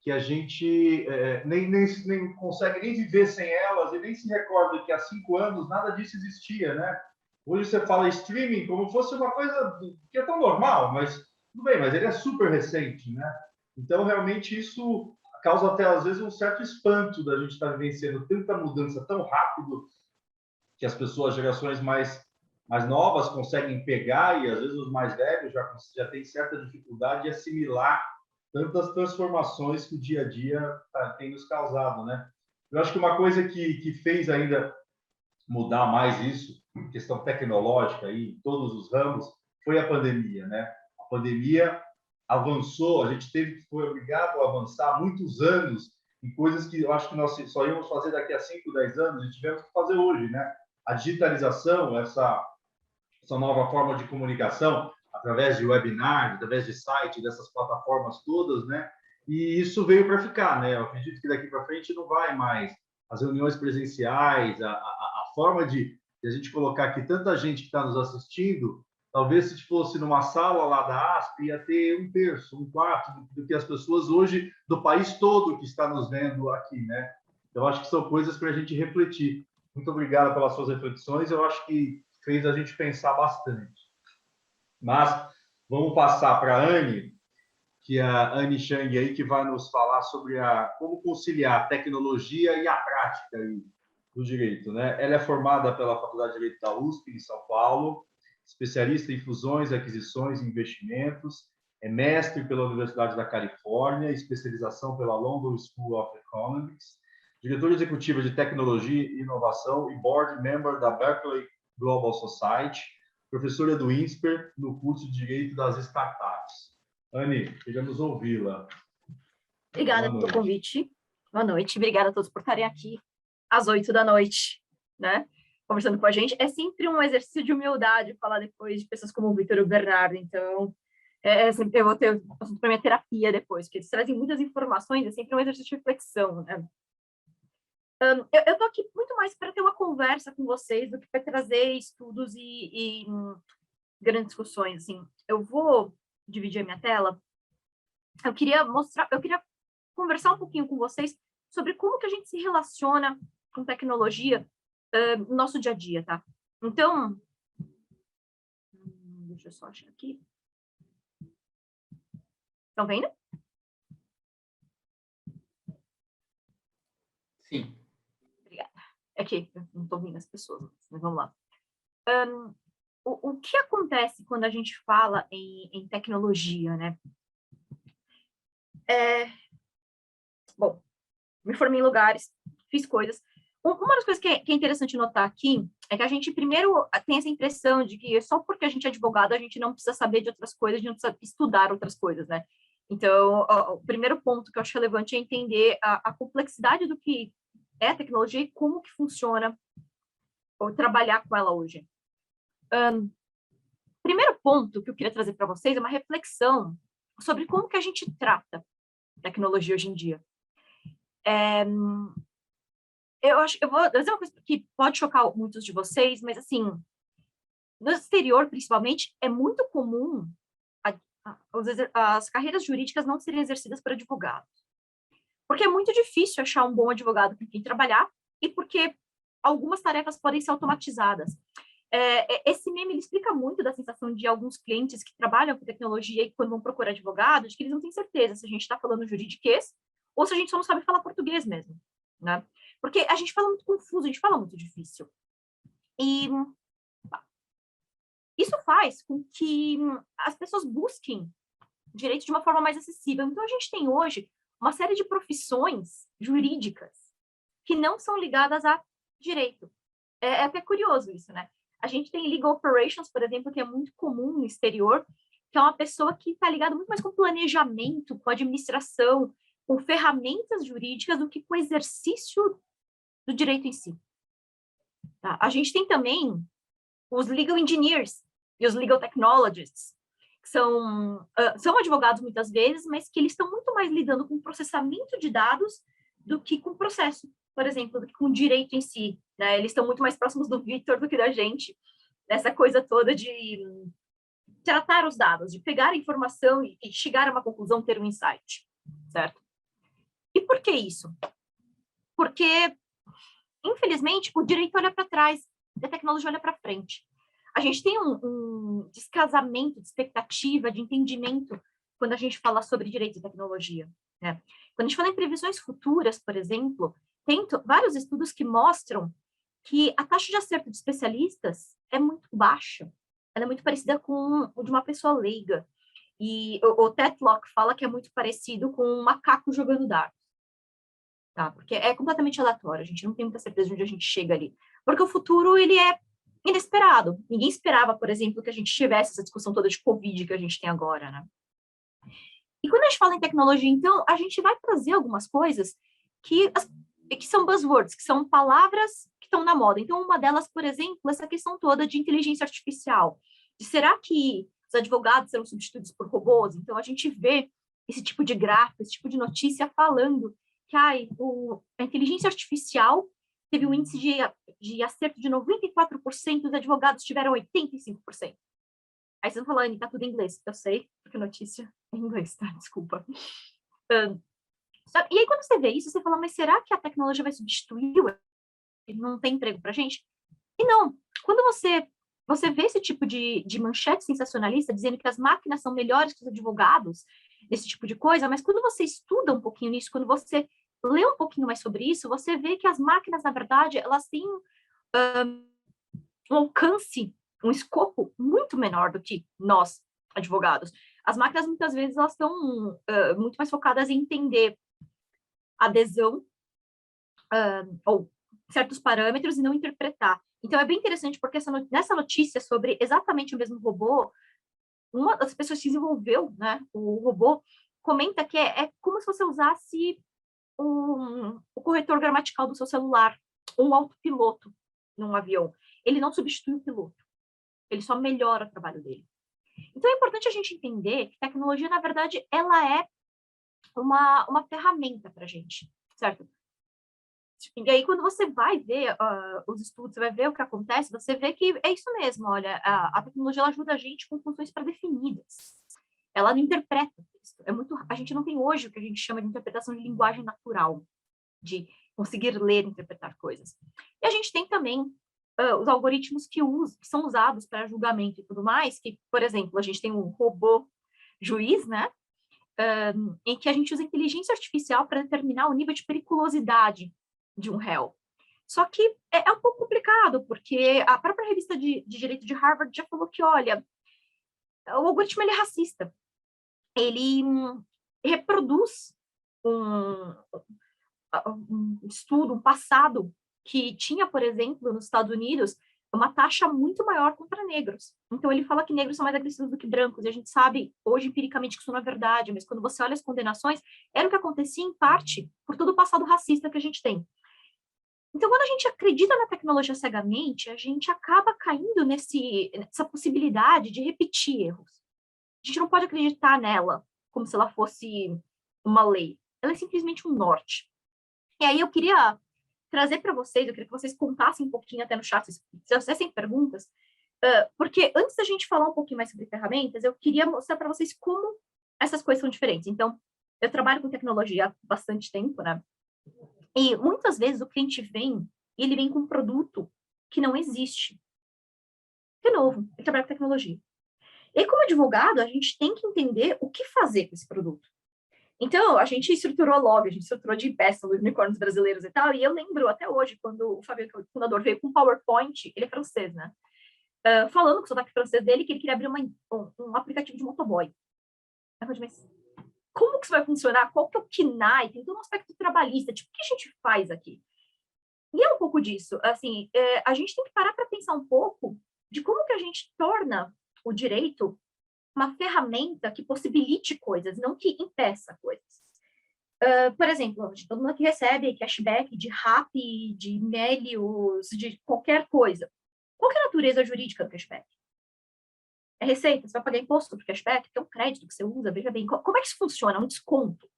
que a gente nem consegue nem viver sem elas e nem se recorda que há 5 anos nada disso existia, né? Hoje você fala streaming como fosse uma coisa que é tão normal, mas tudo bem, mas ele é super recente, né? Então, realmente, isso causa até, às vezes, um certo espanto da gente estar vivenciando tanta mudança tão rápido que as pessoas, gerações mais novas, conseguem pegar e, às vezes, os mais velhos já têm certa dificuldade de assimilar tantas transformações que o dia a dia tem nos causado, né? Eu acho que uma coisa que fez ainda mudar mais isso, questão tecnológica aí, em todos os ramos, foi a pandemia, né? A pandemia avançou, a gente foi obrigado a avançar muitos anos em coisas que eu acho que nós só íamos fazer daqui a 5, 10 anos e tivemos que fazer hoje, né? A digitalização, essa nova forma de comunicação, através de webinar, através de site, dessas plataformas todas, né? E isso veio para ficar, né? Eu acredito que daqui para frente não vai mais. As reuniões presenciais, a forma de a gente colocar aqui tanta gente que está nos assistindo, talvez se fosse numa sala lá da ASP, ia ter 1/3, 1/4 do que as pessoas hoje, do país todo que está nos vendo aqui, né? Eu acho que são coisas para a gente refletir. Muito obrigado pelas suas reflexões. Eu acho que fez a gente pensar bastante. Mas vamos passar para a Anne, que é a Anne Chang aí, que vai nos falar sobre como conciliar a tecnologia e a prática aí do direito, né? Ela é formada pela Faculdade de Direito da USP, em São Paulo, especialista em fusões, aquisições e investimentos, é mestre pela Universidade da Califórnia, especialização pela London School of Economics, diretora executiva de tecnologia e inovação e board member da Berkeley Global Society, professora do INSPER no curso de Direito das Startups. Anne, queremos ouvi-la. Obrigada pelo convite. Boa noite. Obrigada a todos por estarem aqui às 8 da noite, né? Conversando com a gente. É sempre um exercício de humildade falar depois de pessoas como o Vitor e o Bernardo. Então, eu vou ter assunto para minha terapia depois, porque eles trazem muitas informações, é sempre um exercício de reflexão, né? Eu estou aqui muito mais para ter uma conversa com vocês do que para trazer estudos e grandes discussões. Assim. Eu vou dividir a minha tela. Eu queria conversar um pouquinho com vocês sobre como que a gente se relaciona com tecnologia no nosso dia a dia, tá? Então, deixa eu só achar aqui. Estão vendo? Sim. Obrigada. É que eu não estou vendo as pessoas, mas vamos lá. O que acontece quando a gente fala em tecnologia, né? Bom, me formei em lugares, fiz coisas. Uma das coisas que é interessante notar aqui é que a gente primeiro tem essa impressão de que só porque a gente é advogado, a gente não precisa saber de outras coisas, a gente não precisa estudar outras coisas, né? Então, o primeiro ponto que eu acho relevante é entender a complexidade do que é a tecnologia e como que funciona ou trabalhar com ela hoje. Primeiro ponto que eu queria trazer para vocês é uma reflexão sobre como que a gente trata tecnologia hoje em dia. Eu vou dizer uma coisa que pode chocar muitos de vocês, mas assim, no exterior, principalmente, é muito comum as carreiras jurídicas não serem exercidas por advogados. Porque é muito difícil achar um bom advogado com quem trabalhar e porque algumas tarefas podem ser automatizadas. Esse meme ele explica muito da sensação de alguns clientes que trabalham com tecnologia e quando vão procurar advogado, de que eles não têm certeza se a gente está falando juridiquês ou se a gente só não sabe falar português mesmo, né? Porque a gente fala muito confuso, a gente fala muito difícil. E isso faz com que as pessoas busquem direito de uma forma mais acessível. Então, a gente tem hoje uma série de profissões jurídicas que não são ligadas a direito. É até curioso isso, né? A gente tem legal operations, por exemplo, que é muito comum no exterior, que é uma pessoa que está ligada muito mais com planejamento, com administração, com ferramentas jurídicas do que com o exercício do direito em si. Tá? A gente tem também os legal engineers e os legal technologists, que são advogados muitas vezes, mas que eles estão muito mais lidando com processamento de dados do que com processo, por exemplo, do que com o direito em si, né? Eles estão muito mais próximos do Victor do que da gente, dessa coisa toda de tratar os dados, de pegar a informação e chegar a uma conclusão, ter um insight, certo? E por que isso? Porque, infelizmente, o direito olha para trás, a tecnologia olha para frente. A gente tem um descasamento de expectativa, de entendimento, quando a gente fala sobre direito e tecnologia, né? Quando a gente fala em previsões futuras, por exemplo, tem vários estudos que mostram que a taxa de acerto de especialistas é muito baixa. Ela é muito parecida com o de uma pessoa leiga. E o Tetlock fala que é muito parecido com um macaco jogando dardos. Tá? Porque é completamente aleatório. A gente não tem muita certeza de onde a gente chega ali. Porque o futuro, ele é inesperado. Ninguém esperava, por exemplo, que a gente tivesse essa discussão toda de Covid que a gente tem agora, né? E quando a gente fala em tecnologia, então, a gente vai trazer algumas coisas que são buzzwords, que são palavras que estão na moda. Então, uma delas, por exemplo, essa questão toda de inteligência artificial. Será que os advogados serão substituídos por robôs? Então, a gente vê esse tipo de gráfico, esse tipo de notícia falando que a inteligência artificial teve um índice de acerto de 94%, os advogados tiveram 85%. Aí vocês vão falar, Anny, tá tudo em inglês. Eu sei, porque notícia é em inglês, tá? Desculpa. E aí, quando você vê isso, você fala, mas será que a tecnologia vai substituir? Não tem emprego pra gente? E não. Quando você vê esse tipo de manchete sensacionalista dizendo que as máquinas são melhores que os advogados, esse tipo de coisa, mas quando você estuda um pouquinho nisso, quando você lê um pouquinho mais sobre isso, você vê que as máquinas, na verdade, elas têm um alcance, um escopo muito menor do que nós, advogados. As máquinas, muitas vezes, elas estão muito mais focadas em entender adesão ou certos parâmetros e não interpretar. Então, é bem interessante, porque nessa notícia sobre exatamente o mesmo robô, uma das pessoas que desenvolveu, né, o robô, comenta que é como se você usasse o corretor gramatical do seu celular, um autopiloto num avião. Ele não substitui o piloto, ele só melhora o trabalho dele. Então, é importante a gente entender que tecnologia, na verdade, ela é uma ferramenta para a gente, certo? E aí, quando você vai ver os estudos, você vai ver o que acontece, você vê que é isso mesmo, olha, a tecnologia ela ajuda a gente com funções pré-definidas. Ela não interpreta texto. A gente não tem hoje o que a gente chama de interpretação de linguagem natural, de conseguir ler, interpretar coisas. E a gente tem também os algoritmos que são usados para julgamento e tudo mais, que, por exemplo, a gente tem um robô juiz, né, em que a gente usa inteligência artificial para determinar o nível de periculosidade de um réu. Só que é um pouco complicado, porque a própria revista de direito de Harvard já falou que, olha, o algoritmo ele é racista. Ele reproduz um estudo, um passado que tinha, por exemplo, nos Estados Unidos, uma taxa muito maior contra negros. Então, ele fala que negros são mais agressivos do que brancos, e a gente sabe, hoje, empiricamente, que isso não é verdade, mas quando você olha as condenações, era o que acontecia, em parte, por todo o passado racista que a gente tem. Então, quando a gente acredita na tecnologia cegamente, a gente acaba caindo nessa possibilidade de repetir erros. A gente não pode acreditar nela como se ela fosse uma lei. Ela é simplesmente um norte. E aí eu queria trazer para vocês, eu queria que vocês contassem um pouquinho até no chat, se vocês têm perguntas, porque antes da gente falar um pouquinho mais sobre ferramentas, eu queria mostrar para vocês como essas coisas são diferentes. Então, eu trabalho com tecnologia há bastante tempo, né? E muitas vezes o cliente vem, e ele vem com um produto que não existe. De novo, ele trabalha com tecnologia. E como advogado, a gente tem que entender o que fazer com esse produto. Então, a gente estruturou a log, a gente estruturou de peça dos unicórnios brasileiros e tal, e eu lembro até hoje, quando o Fabio, o fundador, veio com um PowerPoint, ele é francês, né? Falando com o sotaque francês dele, que ele queria abrir um aplicativo de motoboy. Eu falei, mas como que isso vai funcionar? Qual que é o KNAI? Tem todo um aspecto trabalhista, tipo, o que a gente faz aqui? E é um pouco disso, assim, a gente tem que parar para pensar um pouco de como que a gente torna o direito uma ferramenta que possibilite coisas, não que impeça coisas. Por exemplo, todo mundo que recebe cashback de Rappi, de Melios, de qualquer coisa. Qual que é a natureza jurídica do cashback? É receita? Você vai pagar imposto do cashback? É um crédito que você usa? Veja bem, como é que isso funciona? É um desconto.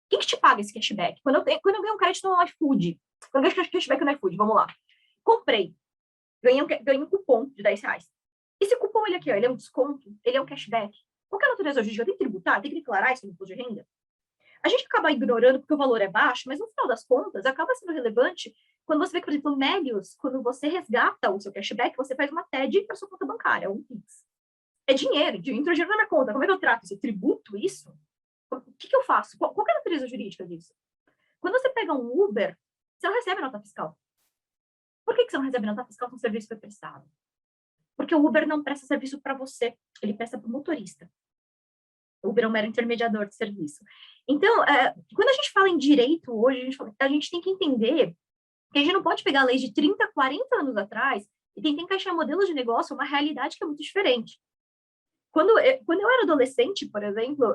Quem que te paga esse cashback? Quando eu ganho um crédito no iFood, quando eu ganho cashback no iFood, vamos lá. Comprei, ganhei um cupom de R$10. Esse cupom, ele aqui, ó, ele é um desconto, ele é um cashback. Qual que é a natureza jurídica? Tem que tributar? Tem que declarar isso no imposto de renda? A gente acaba ignorando porque o valor é baixo, mas no final das contas, acaba sendo relevante quando você vê que, por exemplo, Melios, quando você resgata o seu cashback, você faz uma TED para sua conta bancária, um PIX. É dinheiro, entra dinheiro na minha conta. Como é que eu trato isso? Eu tributo isso? O que eu faço? Qual é a natureza jurídica disso? Quando você pega um Uber, você não recebe nota fiscal. Por que você não recebe nota fiscal se um serviço foi prestado? Porque o Uber não presta serviço para você, ele presta para o motorista. O Uber é um mero intermediador de serviço. Então, quando a gente fala em direito hoje, a gente tem que entender que a gente não pode pegar leis de 30, 40 anos atrás e tentar encaixar modelos de negócio uma realidade que é muito diferente. Quando eu era adolescente, por exemplo,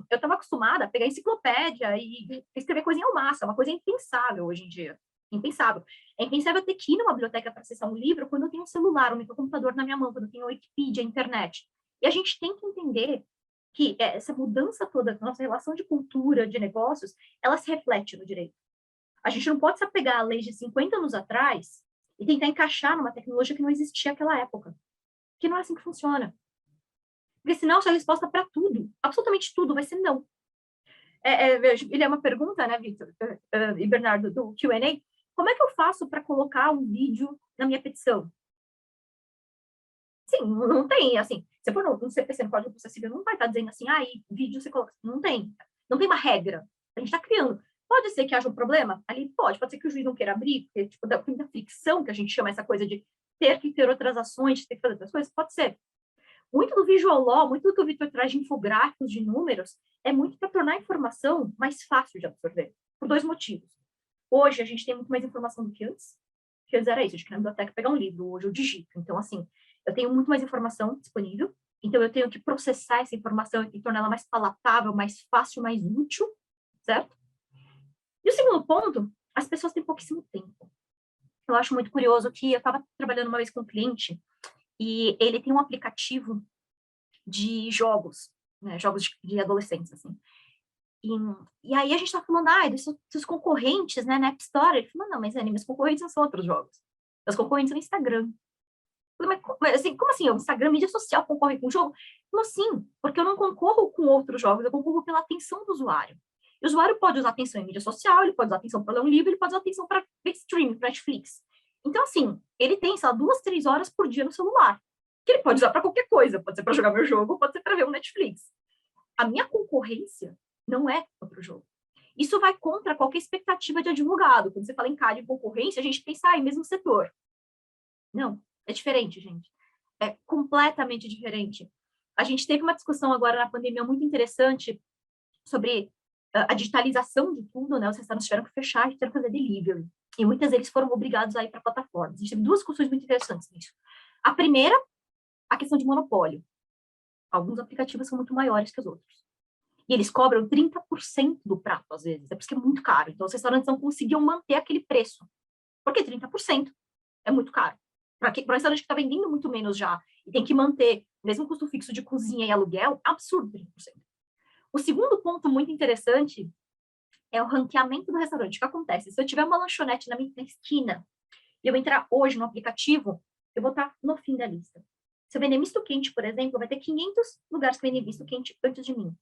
eu estava acostumada a pegar enciclopédia e escrever coisa em almaça, uma coisa impensável hoje em dia. Impensável. É impensável ter que ir numa biblioteca para acessar um livro quando eu tenho um celular, um microcomputador na minha mão, quando eu tenho a Wikipedia, a internet. E a gente tem que entender que essa mudança toda da nossa relação de cultura, de negócios, ela se reflete no direito. A gente não pode se apegar a leis de 50 anos atrás e tentar encaixar numa tecnologia que não existia naquela época. Porque não é assim que funciona. Porque senão a resposta para tudo, absolutamente tudo, vai ser não. Ele é uma pergunta, né, Vitor e Bernardo, do Q&A. Como é que eu faço para colocar um vídeo na minha petição? Sim, não tem, assim, se for no CPC, no Código de Processo Civil, não vai estar dizendo assim, vídeo você coloca. Não tem uma regra. A gente está criando. Pode ser que haja um problema? Ali pode ser que o juiz não queira abrir, porque, tipo, da fricção, que a gente chama essa coisa de ter que ter outras ações, ter que fazer outras coisas, pode ser. Muito do visual law, muito do que o Vitor traz de infográficos, de números, é muito para tornar a informação mais fácil de absorver, por dois motivos. Hoje, a gente tem muito mais informação do que antes. Que antes era isso, de que na biblioteca pegar um livro, hoje eu digito. Então, assim, eu tenho muito mais informação disponível, então eu tenho que processar essa informação e torná-la mais palatável, mais fácil, mais útil, certo? E o segundo ponto, as pessoas têm pouquíssimo tempo. Eu acho muito curioso que eu estava trabalhando uma vez com um cliente e ele tem um aplicativo de jogos, né, jogos de adolescentes, assim. E aí a gente tá falando, dos concorrentes, né, na App Store. Ele falou, não, mas meus concorrentes não são outros jogos. Meus concorrentes são no Instagram. Mas assim, como assim? O Instagram, mídia social, concorre com o jogo? Como assim? Porque eu não concorro com outros jogos, eu concorro pela atenção do usuário. E o usuário pode usar atenção em mídia social, ele pode usar atenção para ler um livro, ele pode usar atenção para ver streaming, para Netflix. Então, assim, ele tem, sei lá, 2, 3 horas por dia no celular, que ele pode usar para qualquer coisa, pode ser para jogar meu jogo, pode ser para ver um Netflix. A minha concorrência não é contra o jogo. Isso vai contra qualquer expectativa de advogado. Quando você fala em CAD e concorrência, a gente pensa em mesmo setor. Não, é diferente, gente. É completamente diferente. A gente teve uma discussão agora na pandemia muito interessante sobre a digitalização de tudo, né? Os restaurantes tiveram que fechar e tiveram que fazer delivery. E muitas deles foram obrigados a ir para plataformas. A gente teve 2 discussões muito interessantes nisso. A primeira, a questão de monopólio. Alguns aplicativos são muito maiores que os outros. E eles cobram 30% do prato, às vezes. É porque é muito caro. Então, os restaurantes não conseguiam manter aquele preço. Porque 30% é muito caro. Para um restaurante que está vendendo muito menos já e tem que manter o mesmo custo fixo de cozinha e aluguel, absurdo 30%. O segundo ponto muito interessante é o ranqueamento do restaurante. O que acontece? Se eu tiver uma lanchonete na minha esquina e eu entrar hoje no aplicativo, eu vou estar no fim da lista. Se eu vender misto quente, por exemplo, vai ter 500 lugares que vendem misto quente antes de mim.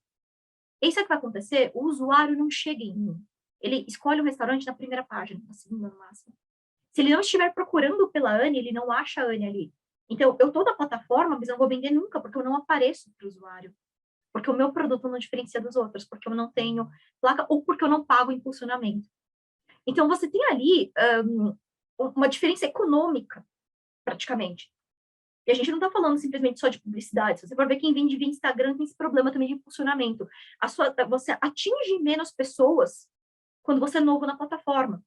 E isso é que vai acontecer? O usuário não chega em mim. Ele escolhe um restaurante na primeira página, na segunda no máximo. Se ele não estiver procurando pela Anne, ele não acha a Anne ali. Então, eu estou na plataforma, mas não vou vender nunca, porque eu não apareço para o usuário. Porque o meu produto não diferencia dos outros, porque eu não tenho placa, ou porque eu não pago impulsionamento. Então, você tem ali uma diferença econômica, praticamente. E a gente não está falando simplesmente só de publicidade. Se você for ver quem vende via Instagram, tem esse problema também de impulsionamento. Você atinge menos pessoas quando você é novo na plataforma.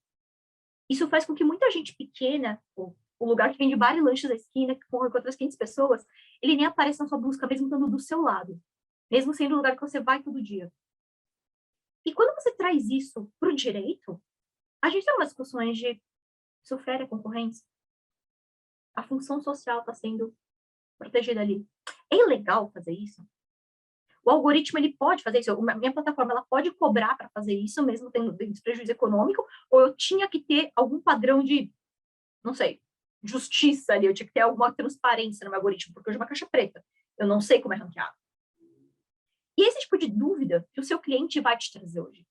Isso faz com que muita gente pequena, o lugar que vende bar e lanches da esquina, que concorre com outras 500 pessoas, ele nem aparece na sua busca, mesmo estando do seu lado. Mesmo sendo o lugar que você vai todo dia. E quando você traz isso para o direito, a gente tem umas discussões de isso fere a concorrência. A função social está sendo protegida ali. É ilegal fazer isso? O algoritmo, ele pode fazer isso? A minha plataforma, ela pode cobrar para fazer isso, mesmo tendo prejuízo econômico? Ou eu tinha que ter algum padrão de, não sei, justiça ali? Eu tinha que ter alguma transparência no meu algoritmo, porque hoje é uma caixa preta. Eu não sei como é ranqueado. E esse tipo de dúvida que o seu cliente vai te trazer hoje.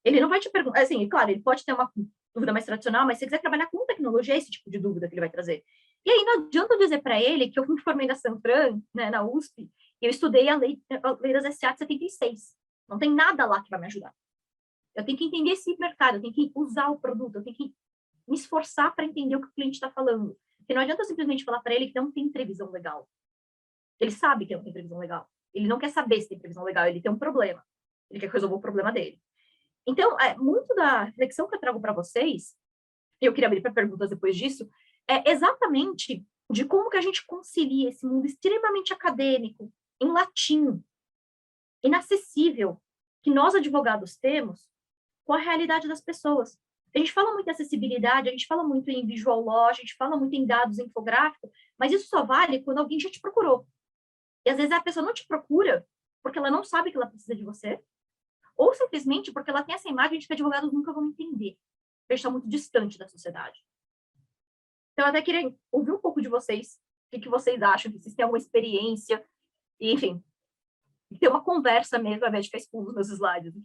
Ele não vai te perguntar, assim, claro, ele pode ter uma dúvida mais tradicional, mas se você quiser trabalhar com tecnologia, é esse tipo de dúvida que ele vai trazer. E aí não adianta eu dizer para ele que eu me formei na Sanfran, né, na USP, e eu estudei a lei das SA de 76. Não tem nada lá que vai me ajudar. Eu tenho que entender esse mercado, eu tenho que usar o produto, eu tenho que me esforçar para entender o que o cliente está falando. Porque não adianta eu simplesmente falar para ele que não tem previsão legal. Ele sabe que não tem previsão legal. Ele não quer saber se tem previsão legal, ele tem um problema. Ele quer resolver o problema dele. Então, muito da reflexão que eu trago para vocês, e eu queria abrir para perguntas depois disso, é exatamente de como que a gente concilia esse mundo extremamente acadêmico, em latim, inacessível, que nós advogados temos, com a realidade das pessoas. A gente fala muito em acessibilidade, a gente fala muito em visual law, a gente fala muito em dados infográficos, mas isso só vale quando alguém já te procurou. E às vezes a pessoa não te procura porque ela não sabe que ela precisa de você, ou simplesmente porque ela tem essa imagem de que advogados nunca vão entender. Porque está muito distante da sociedade. Então, eu até queria ouvir um pouco de vocês, o que vocês acham, se vocês têm alguma experiência, e, enfim, ter uma conversa mesmo, ao invés de ficar expondo os meus slides.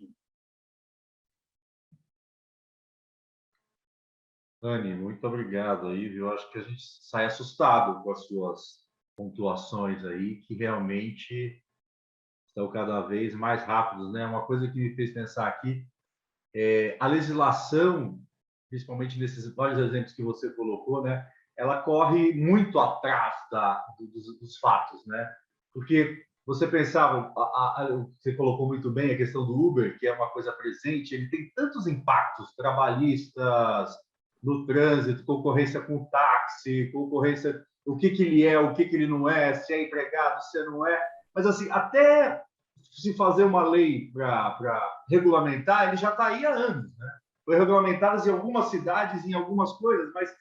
Anne, muito obrigado aí, viu? Acho que a gente sai assustado com as suas pontuações aí, que realmente estão cada vez mais rápidos, né? Uma coisa que me fez pensar aqui é a legislação, principalmente nesses vários exemplos que você colocou, né? Ela corre muito atrás dos fatos, né? Porque você pensava, você colocou muito bem a questão do Uber, que é uma coisa presente, ele tem tantos impactos trabalhistas, no trânsito, concorrência com o táxi, concorrência, o que ele é, o que ele não é, se é empregado, se não é. Mas, assim, até se fazer uma lei para regulamentar, ele já está aí há anos, né? Foi regulamentado em algumas cidades, em algumas coisas, mas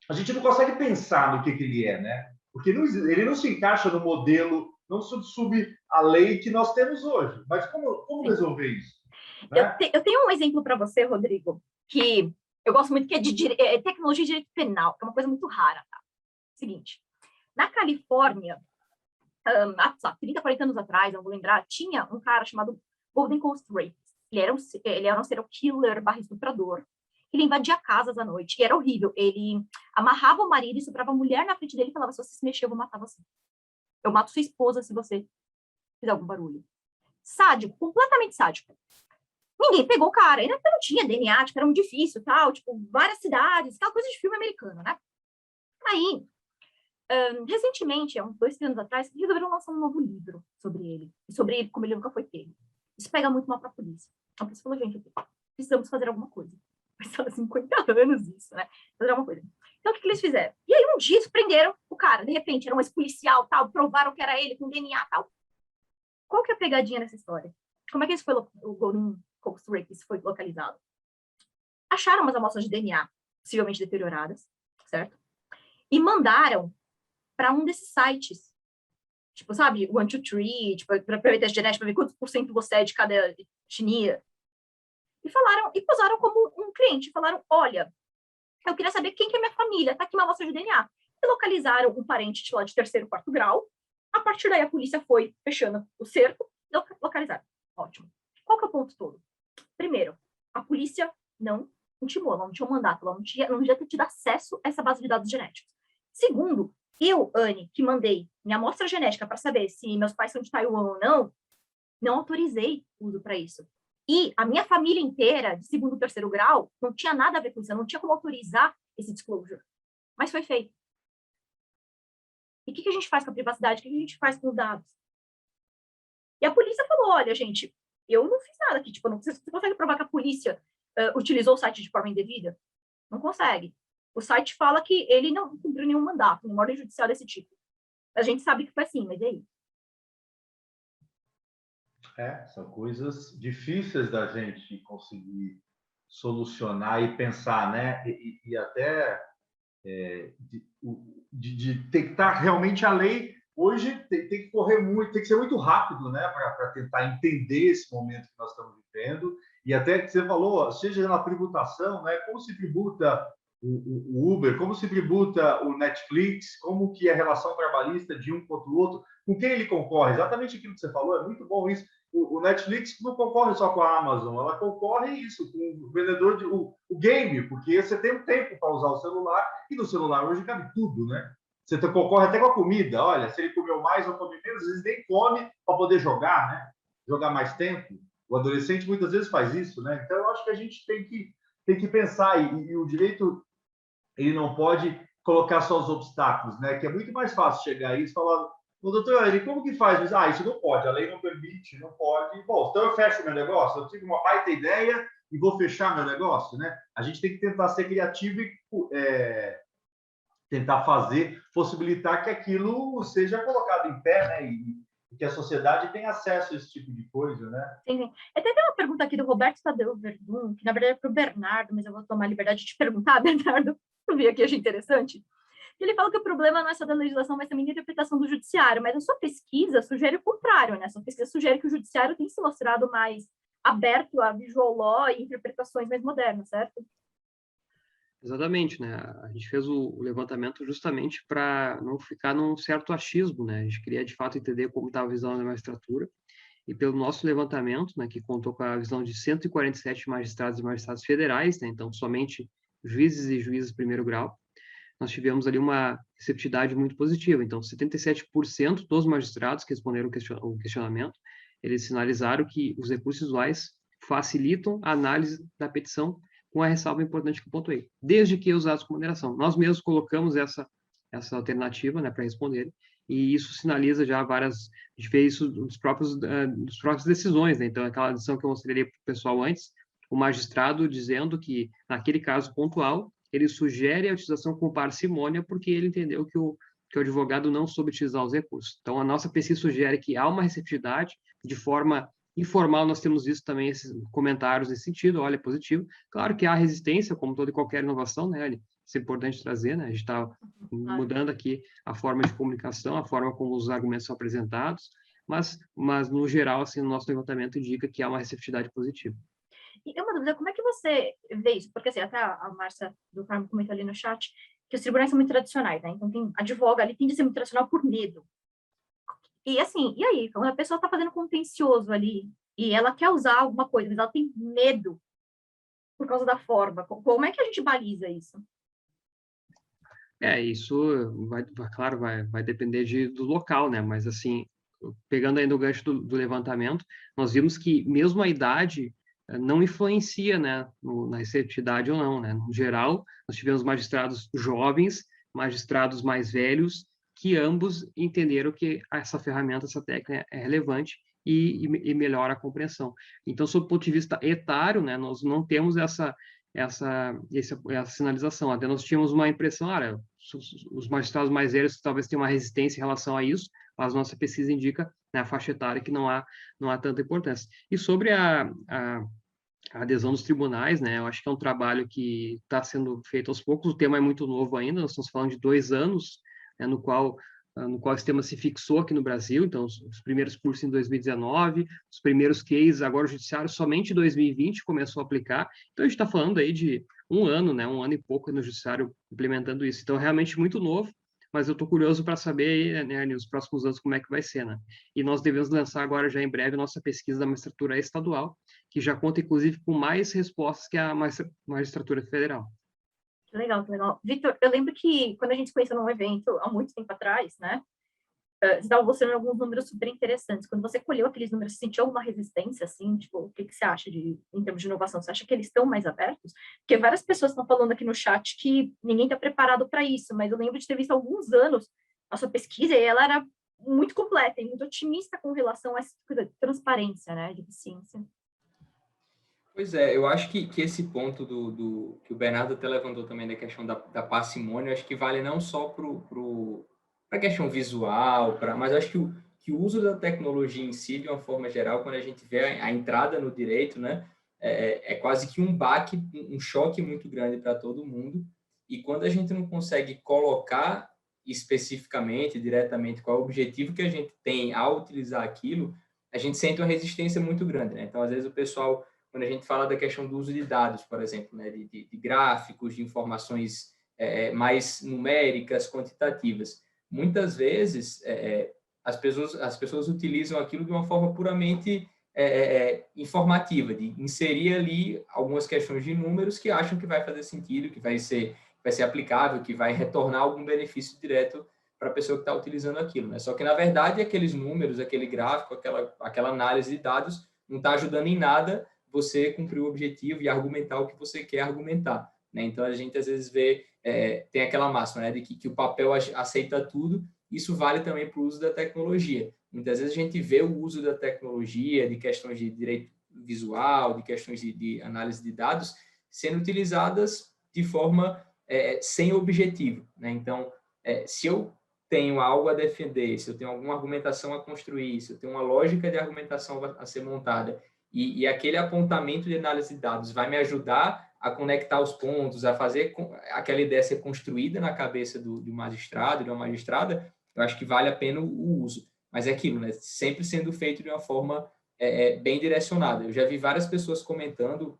a gente não consegue pensar no que ele é, né? Porque ele não se encaixa no modelo, não sub a lei que nós temos hoje. Mas como resolver isso? Né? Eu tenho um exemplo para você, Rodrigo, que eu gosto muito, que é de tecnologia de direito penal, que é uma coisa muito rara. Tá? Seguinte, na Califórnia, há 30, 40 anos atrás, não vou lembrar, tinha um cara chamado Golden Coast Rapist. Ele era um serial killer barra estuprador. Ele invadia casas à noite, e era horrível. Ele amarrava o marido, estuprava a mulher na frente dele e falava, se você se mexer, eu vou matar você. Eu mato sua esposa se você fizer algum barulho. Sádico, completamente sádico. Ninguém pegou o cara, ainda não tinha DNA, tipo, era muito difícil, tal, tipo, várias cidades, aquela coisa de filme americano, né? Aí, recentemente, há uns 2, 3 anos atrás, resolveram lançar um novo livro sobre ele, e sobre ele, como ele nunca foi pego. Isso pega muito mal pra polícia. A polícia falou, gente, precisamos fazer alguma coisa. Mas há 50 anos isso, né? Fazer alguma coisa. Então, o que eles fizeram? E aí, um dia, eles prenderam o cara, de repente, era um ex-policial, tal, provaram que era ele, com DNA, tal. Qual que é a pegadinha nessa história? Como é que o Golden Coast Rapist foi localizado? Acharam umas amostras de DNA, possivelmente deterioradas, certo? E mandaram para um desses sites, tipo, sabe, 123, tipo, para ver teste genético, para ver quantos % você é de cada etnia. E falaram, e posaram como um cliente, falaram, olha, eu queria saber quem que é minha família, tá aqui uma amostra de DNA. E localizaram um parente lá de 3º, 4º grau. A partir daí, a polícia foi fechando o cerco e localizaram. Ótimo. Qual que é o ponto todo? Primeiro, a polícia não intimou, ela não tinha um mandato, ela não devia ter tido acesso a essa base de dados genéticos. Segundo, eu, Anne, que mandei minha amostra genética para saber se meus pais são de Taiwan ou não autorizei uso para isso. E a minha família inteira, de 2º, 3º grau, não tinha nada a ver com isso, eu não tinha como autorizar esse disclosure. Mas foi feito. E o que a gente faz com a privacidade? O que a gente faz com os dados? E a polícia falou, olha, gente, eu não fiz nada aqui. Tipo, você consegue provar que a polícia utilizou o site de forma indevida? Não consegue. O site fala que ele não cumpriu nenhum mandato, nenhuma ordem judicial desse tipo. A gente sabe que foi assim, mas e aí? São coisas difíceis da gente conseguir solucionar e pensar, né? E até de ter que estar realmente a lei. Hoje tem que correr muito, tem que ser muito rápido, né? Para tentar entender esse momento que nós estamos vivendo. E até que você falou, seja na tributação, né? Como se tributa o Uber, como se tributa o Netflix, como que é a relação trabalhista de um contra o outro, com quem ele concorre. Exatamente aquilo que você falou, é muito bom isso. O Netflix não concorre só com a Amazon, ela concorre isso, com o vendedor o game, porque você tem um tempo para usar o celular, e no celular hoje cabe tudo, né? Você concorre até com a comida. Olha, se ele comeu mais ou come menos, às vezes nem come para poder jogar, né? Jogar mais tempo. O adolescente muitas vezes faz isso, né? Então, eu acho que a gente tem que pensar, e o direito ele não pode colocar só os obstáculos, né? Que é muito mais fácil chegar aí e falar, doutor, ele como que faz? Isso não pode, a lei não permite, não pode. Bom, então eu fecho meu negócio, eu tive uma baita ideia e vou fechar meu negócio, né? A gente tem que tentar ser criativo e tentar possibilitar que aquilo seja colocado em pé, né? E que a sociedade tenha acesso a esse tipo de coisa, né? Sim. Até tem uma pergunta aqui do Roberto Tadeu Verdun, que na verdade é para o Bernardo, mas eu vou tomar a liberdade de te perguntar, Bernardo, eu vi aqui, achei interessante. Ele fala que o problema não é só da legislação, mas também da interpretação do judiciário, mas a sua pesquisa sugere o contrário, né? A sua pesquisa sugere que o judiciário tem se mostrado mais aberto a visual law e interpretações mais modernas, certo? Exatamente, né? A gente fez o levantamento justamente para não ficar num certo achismo, né? A gente queria, de fato, entender como estava a visão da magistratura, e pelo nosso levantamento, né, que contou com a visão de 147 magistrados e magistrados federais, né? Então, somente juízes e juízes de 1º grau, nós tivemos ali uma receptividade muito positiva. Então, 77% dos magistrados que responderam o questionamento, eles sinalizaram que os recursos visuais facilitam a análise da petição, com a ressalva importante que eu pontuei, desde que usados com moderação. Nós mesmos colocamos essa alternativa, né, para responder, e isso sinaliza já a gente vê isso dos próprios decisões, né? Então, aquela decisão que eu mostrei para o pessoal antes, o magistrado dizendo que, naquele caso pontual, ele sugere a utilização com parcimônia porque ele entendeu que o advogado não soube utilizar os recursos. Então, a nossa pesquisa sugere que há uma receptividade de forma informal. Nós temos visto também esses comentários nesse sentido, olha, é positivo. Claro que há resistência, como toda e qualquer inovação, né, Ali? Isso é importante trazer, né? A gente está mudando aqui a forma de comunicação, a forma como os argumentos são apresentados, mas no geral, assim, o nosso levantamento indica que há uma receptividade positiva. E uma dúvida, como é que você vê isso? Porque, assim, até a Márcia do Carmo comentou ali no chat que os tribunais são muito tradicionais, né? Então, tem advoga ali, tem de ser muito tradicional por medo. E, assim, e aí? Quando a pessoa está fazendo contencioso ali, e ela quer usar alguma coisa, mas ela tem medo por causa da forma. Como é que a gente baliza isso? Isso claro, vai depender do local, né? Mas, assim, pegando ainda o gancho do levantamento, nós vimos que mesmo a idade não influencia, né, na receptividade ou não, né? No geral, nós tivemos magistrados jovens, magistrados mais velhos, que ambos entenderam que essa ferramenta, essa técnica é relevante e melhora a compreensão. Então, sob o ponto de vista etário, né, nós não temos essa sinalização. Até nós tínhamos uma impressão, os magistrados mais velhos talvez tenham uma resistência em relação a isso, mas nossa pesquisa indica, né, a faixa etária que não há tanta importância. E sobre a adesão dos tribunais, né, eu acho que é um trabalho que está sendo feito aos poucos, o tema é muito novo ainda, nós estamos falando de 2 anos, né, no qual esse tema se fixou aqui no Brasil, então os primeiros cursos em 2019, os primeiros cases, agora o judiciário somente em 2020 começou a aplicar, então a gente está falando aí de 1 ano, né, 1 ano e pouco no judiciário implementando isso, então realmente muito novo, mas eu estou curioso para saber aí, né, nos próximos anos como é que vai ser, né? E nós devemos lançar agora já em breve nossa pesquisa da magistratura estadual, que já conta inclusive com mais respostas que a magistratura federal. Que legal, que legal. Vitor, eu lembro que quando a gente se conheceu num evento, há muito tempo atrás, né? Você estava mostrando alguns números super interessantes. Quando você colheu aqueles números, você sentiu alguma resistência, assim? Tipo, o que você acha em termos de inovação? Você acha que eles estão mais abertos? Porque várias pessoas estão falando aqui no chat que ninguém está preparado para isso, mas eu lembro de ter visto há alguns anos a sua pesquisa e ela era muito completa e muito otimista com relação a essa coisa de transparência, né, de eficiência. Pois é, eu acho que esse ponto que o Bernardo até levantou também da questão da parcimônia, eu acho que vale não só para a questão visual, mas eu acho que o uso da tecnologia em si, de uma forma geral, quando a gente vê a entrada no direito, né, é quase que um baque, um choque muito grande para todo mundo, e quando a gente não consegue colocar especificamente, diretamente, qual é o objetivo que a gente tem ao utilizar aquilo, a gente sente uma resistência muito grande, né? Então, às vezes, o pessoal, quando a gente fala da questão do uso de dados, por exemplo, né, de gráficos, de informações mais numéricas, quantitativas, muitas vezes as pessoas utilizam aquilo de uma forma puramente informativa, de inserir ali algumas questões de números que acham que vai fazer sentido, que vai ser aplicável, que vai retornar algum benefício direto para a pessoa que está utilizando aquilo, né? Só que, na verdade, aqueles números, aquele gráfico, aquela análise de dados não está ajudando em nada você cumprir o objetivo e argumentar o que você quer argumentar, né? Então, a gente, às vezes, tem aquela máxima, né, de que o papel aceita tudo. Isso vale também para o uso da tecnologia. Muitas vezes a gente vê o uso da tecnologia, de questões de direito visual, de questões de análise de dados, sendo utilizadas de forma sem objetivo, né? Então, se eu tenho algo a defender, se eu tenho alguma argumentação a construir, se eu tenho uma lógica de argumentação a ser montada, e aquele apontamento de análise de dados vai me ajudar a conectar os pontos, a fazer aquela ideia ser construída na cabeça do magistrado, de uma magistrada, eu acho que vale a pena o uso. Mas é aquilo, né? Sempre sendo feito de uma forma bem direcionada. Eu já vi várias pessoas comentando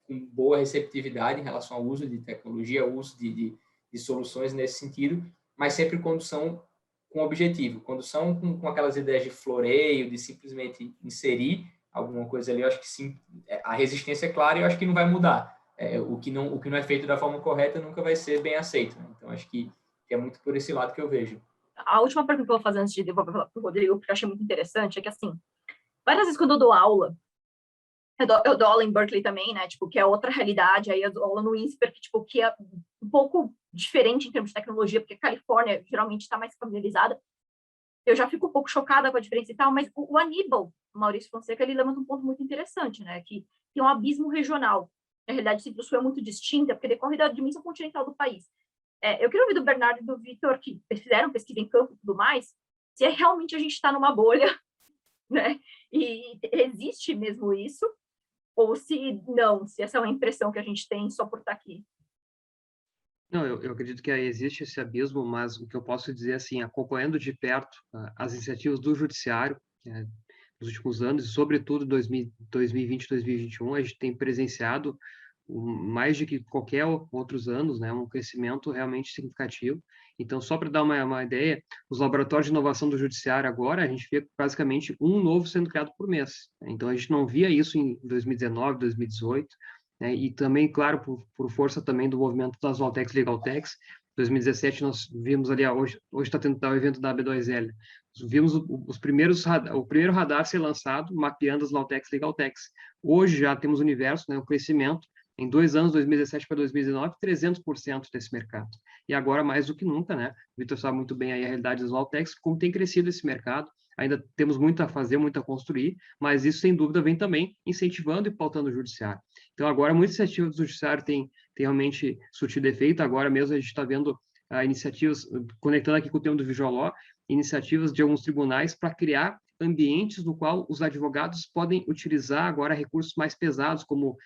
com boa receptividade em relação ao uso de tecnologia, ao uso de soluções nesse sentido, mas sempre quando são com objetivo, quando são com aquelas ideias de floreio, de simplesmente inserir alguma coisa ali, eu acho que sim, a resistência é clara e eu acho que não vai mudar. O que não é feito da forma correta nunca vai ser bem aceito, né? Então, acho que é muito por esse lado que eu vejo. A última pergunta que eu vou fazer antes de devolver para o Rodrigo, porque eu achei muito interessante, é que, assim, várias vezes quando eu dou aula, eu dou aula em Berkeley também, né, tipo, que é outra realidade, aí eu dou aula no INSPER, que é um pouco diferente em termos de tecnologia, porque a Califórnia geralmente está mais familiarizada. Eu já fico um pouco chocada com a diferença e tal, mas o Aníbal, Maurício Fonseca, ele levanta um ponto muito interessante, né, que tem um abismo regional. Na realidade, o Centro-Sul é muito distinta, porque decorre da dimensão continental do país. Eu queria ouvir do Bernardo e do Vitor, que fizeram pesquisa em campo e tudo mais, se realmente a gente está numa bolha, né, e existe mesmo isso, ou se não, se essa é uma impressão que a gente tem só por estar aqui. Não, eu acredito que existe esse abismo, mas o que eu posso dizer, assim, acompanhando de perto as iniciativas do Judiciário nos últimos anos, e sobretudo 2020 e 2021, a gente tem presenciado mais do que qualquer outros anos, né? Um crescimento realmente significativo. Então, só para dar uma ideia, os laboratórios de inovação do judiciário agora, a gente vê basicamente um novo sendo criado por mês. Então, a gente não via isso em 2019, 2018, né? E também, claro, por força também do movimento das Valtex Legaltex, 2017 nós vimos ali, hoje está tendo o evento da AB2L, vimos o primeiro radar ser lançado, mapeando as Lautex Legaltex. Hoje já temos o universo, né, o crescimento, em 2 anos, 2017 para 2019, 300% desse mercado. E agora, mais do que nunca, né? O Vitor sabe muito bem aí a realidade das Lautex, como tem crescido esse mercado. Ainda temos muito a fazer, muito a construir, mas isso, sem dúvida, vem também incentivando e pautando o judiciário. Então, agora, muitas iniciativas do judiciário têm realmente surtido efeito. Agora mesmo a gente está vendo iniciativas, conectando aqui com o tema do Visual Law, iniciativas de alguns tribunais para criar ambientes no qual os advogados podem utilizar agora recursos mais pesados, como,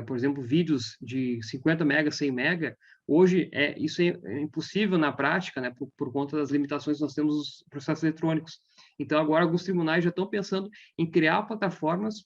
por exemplo, vídeos de 50 mega, 100 mega. Hoje, isso é impossível na prática, né, por conta das limitações que nós temos nos processos eletrônicos. Então, agora, alguns tribunais já estão pensando em criar plataformas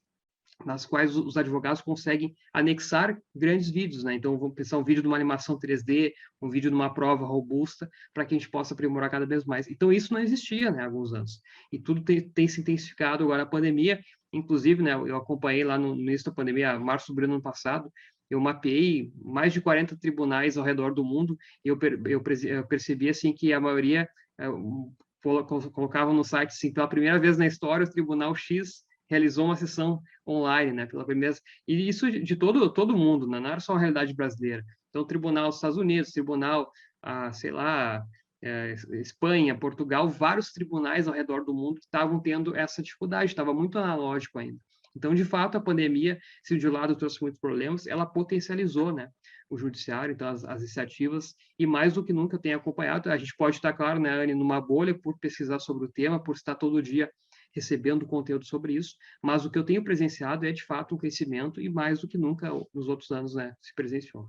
nas quais os advogados conseguem anexar grandes vídeos, né? Então, vamos pensar um vídeo de uma animação 3D, um vídeo de uma prova robusta, para que a gente possa aprimorar cada vez mais. Então, isso não existia, né, há alguns anos. E tudo tem se intensificado agora. A pandemia, inclusive, né, eu acompanhei lá no início da pandemia, março do ano passado, eu mapeei mais de 40 tribunais ao redor do mundo, e eu percebi, assim, que a maioria colocava no site, assim, pela primeira vez na história, o Tribunal X realizou uma sessão online, né, pela primeira, e isso de todo mundo, né, não era só a realidade brasileira. Então, o Tribunal dos Estados Unidos, Tribunal, sei lá, Espanha, Portugal, vários tribunais ao redor do mundo estavam tendo essa dificuldade, estava muito analógico ainda. Então, de fato, a pandemia, se de um lado trouxe muitos problemas, ela potencializou, né, o judiciário, então as iniciativas, e mais do que nunca tem acompanhado. A gente pode estar, claro, né, Anne, numa bolha por pesquisar sobre o tema, por estar todo dia recebendo conteúdo sobre isso, mas o que eu tenho presenciado é, de fato, um crescimento e mais do que nunca nos outros anos, né, se presenciou.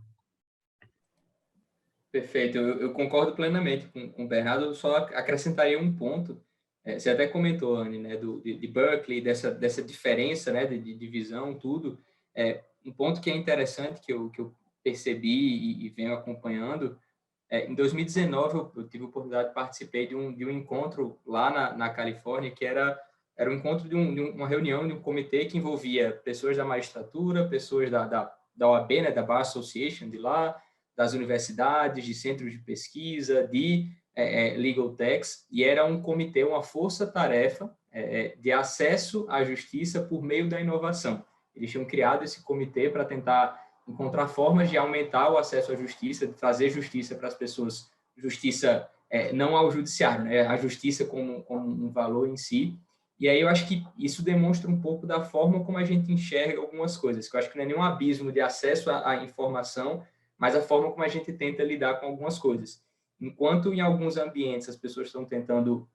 Perfeito, eu concordo plenamente com o Bernardo, eu só acrescentaria um ponto, você até comentou, Anne, né, de Berkeley, dessa diferença, né, de divisão, tudo, um ponto que é interessante, que eu percebi e venho acompanhando, em 2019 eu tive a oportunidade de participar de um encontro lá na Califórnia, que era um encontro de uma reunião de um comitê que envolvia pessoas da magistratura, pessoas da OAB, né, da Bar Association de lá, das universidades, de centros de pesquisa, de legal techs, e era um comitê, uma força-tarefa de acesso à justiça por meio da inovação. Eles tinham criado esse comitê para tentar encontrar formas de aumentar o acesso à justiça, de trazer justiça para as pessoas, justiça não ao judiciário, né, a justiça como um valor em si. E aí eu acho que isso demonstra um pouco da forma como a gente enxerga algumas coisas, que eu acho que não é nenhum abismo de acesso à informação, mas a forma como a gente tenta lidar com algumas coisas. Enquanto em alguns ambientes as pessoas estão tentando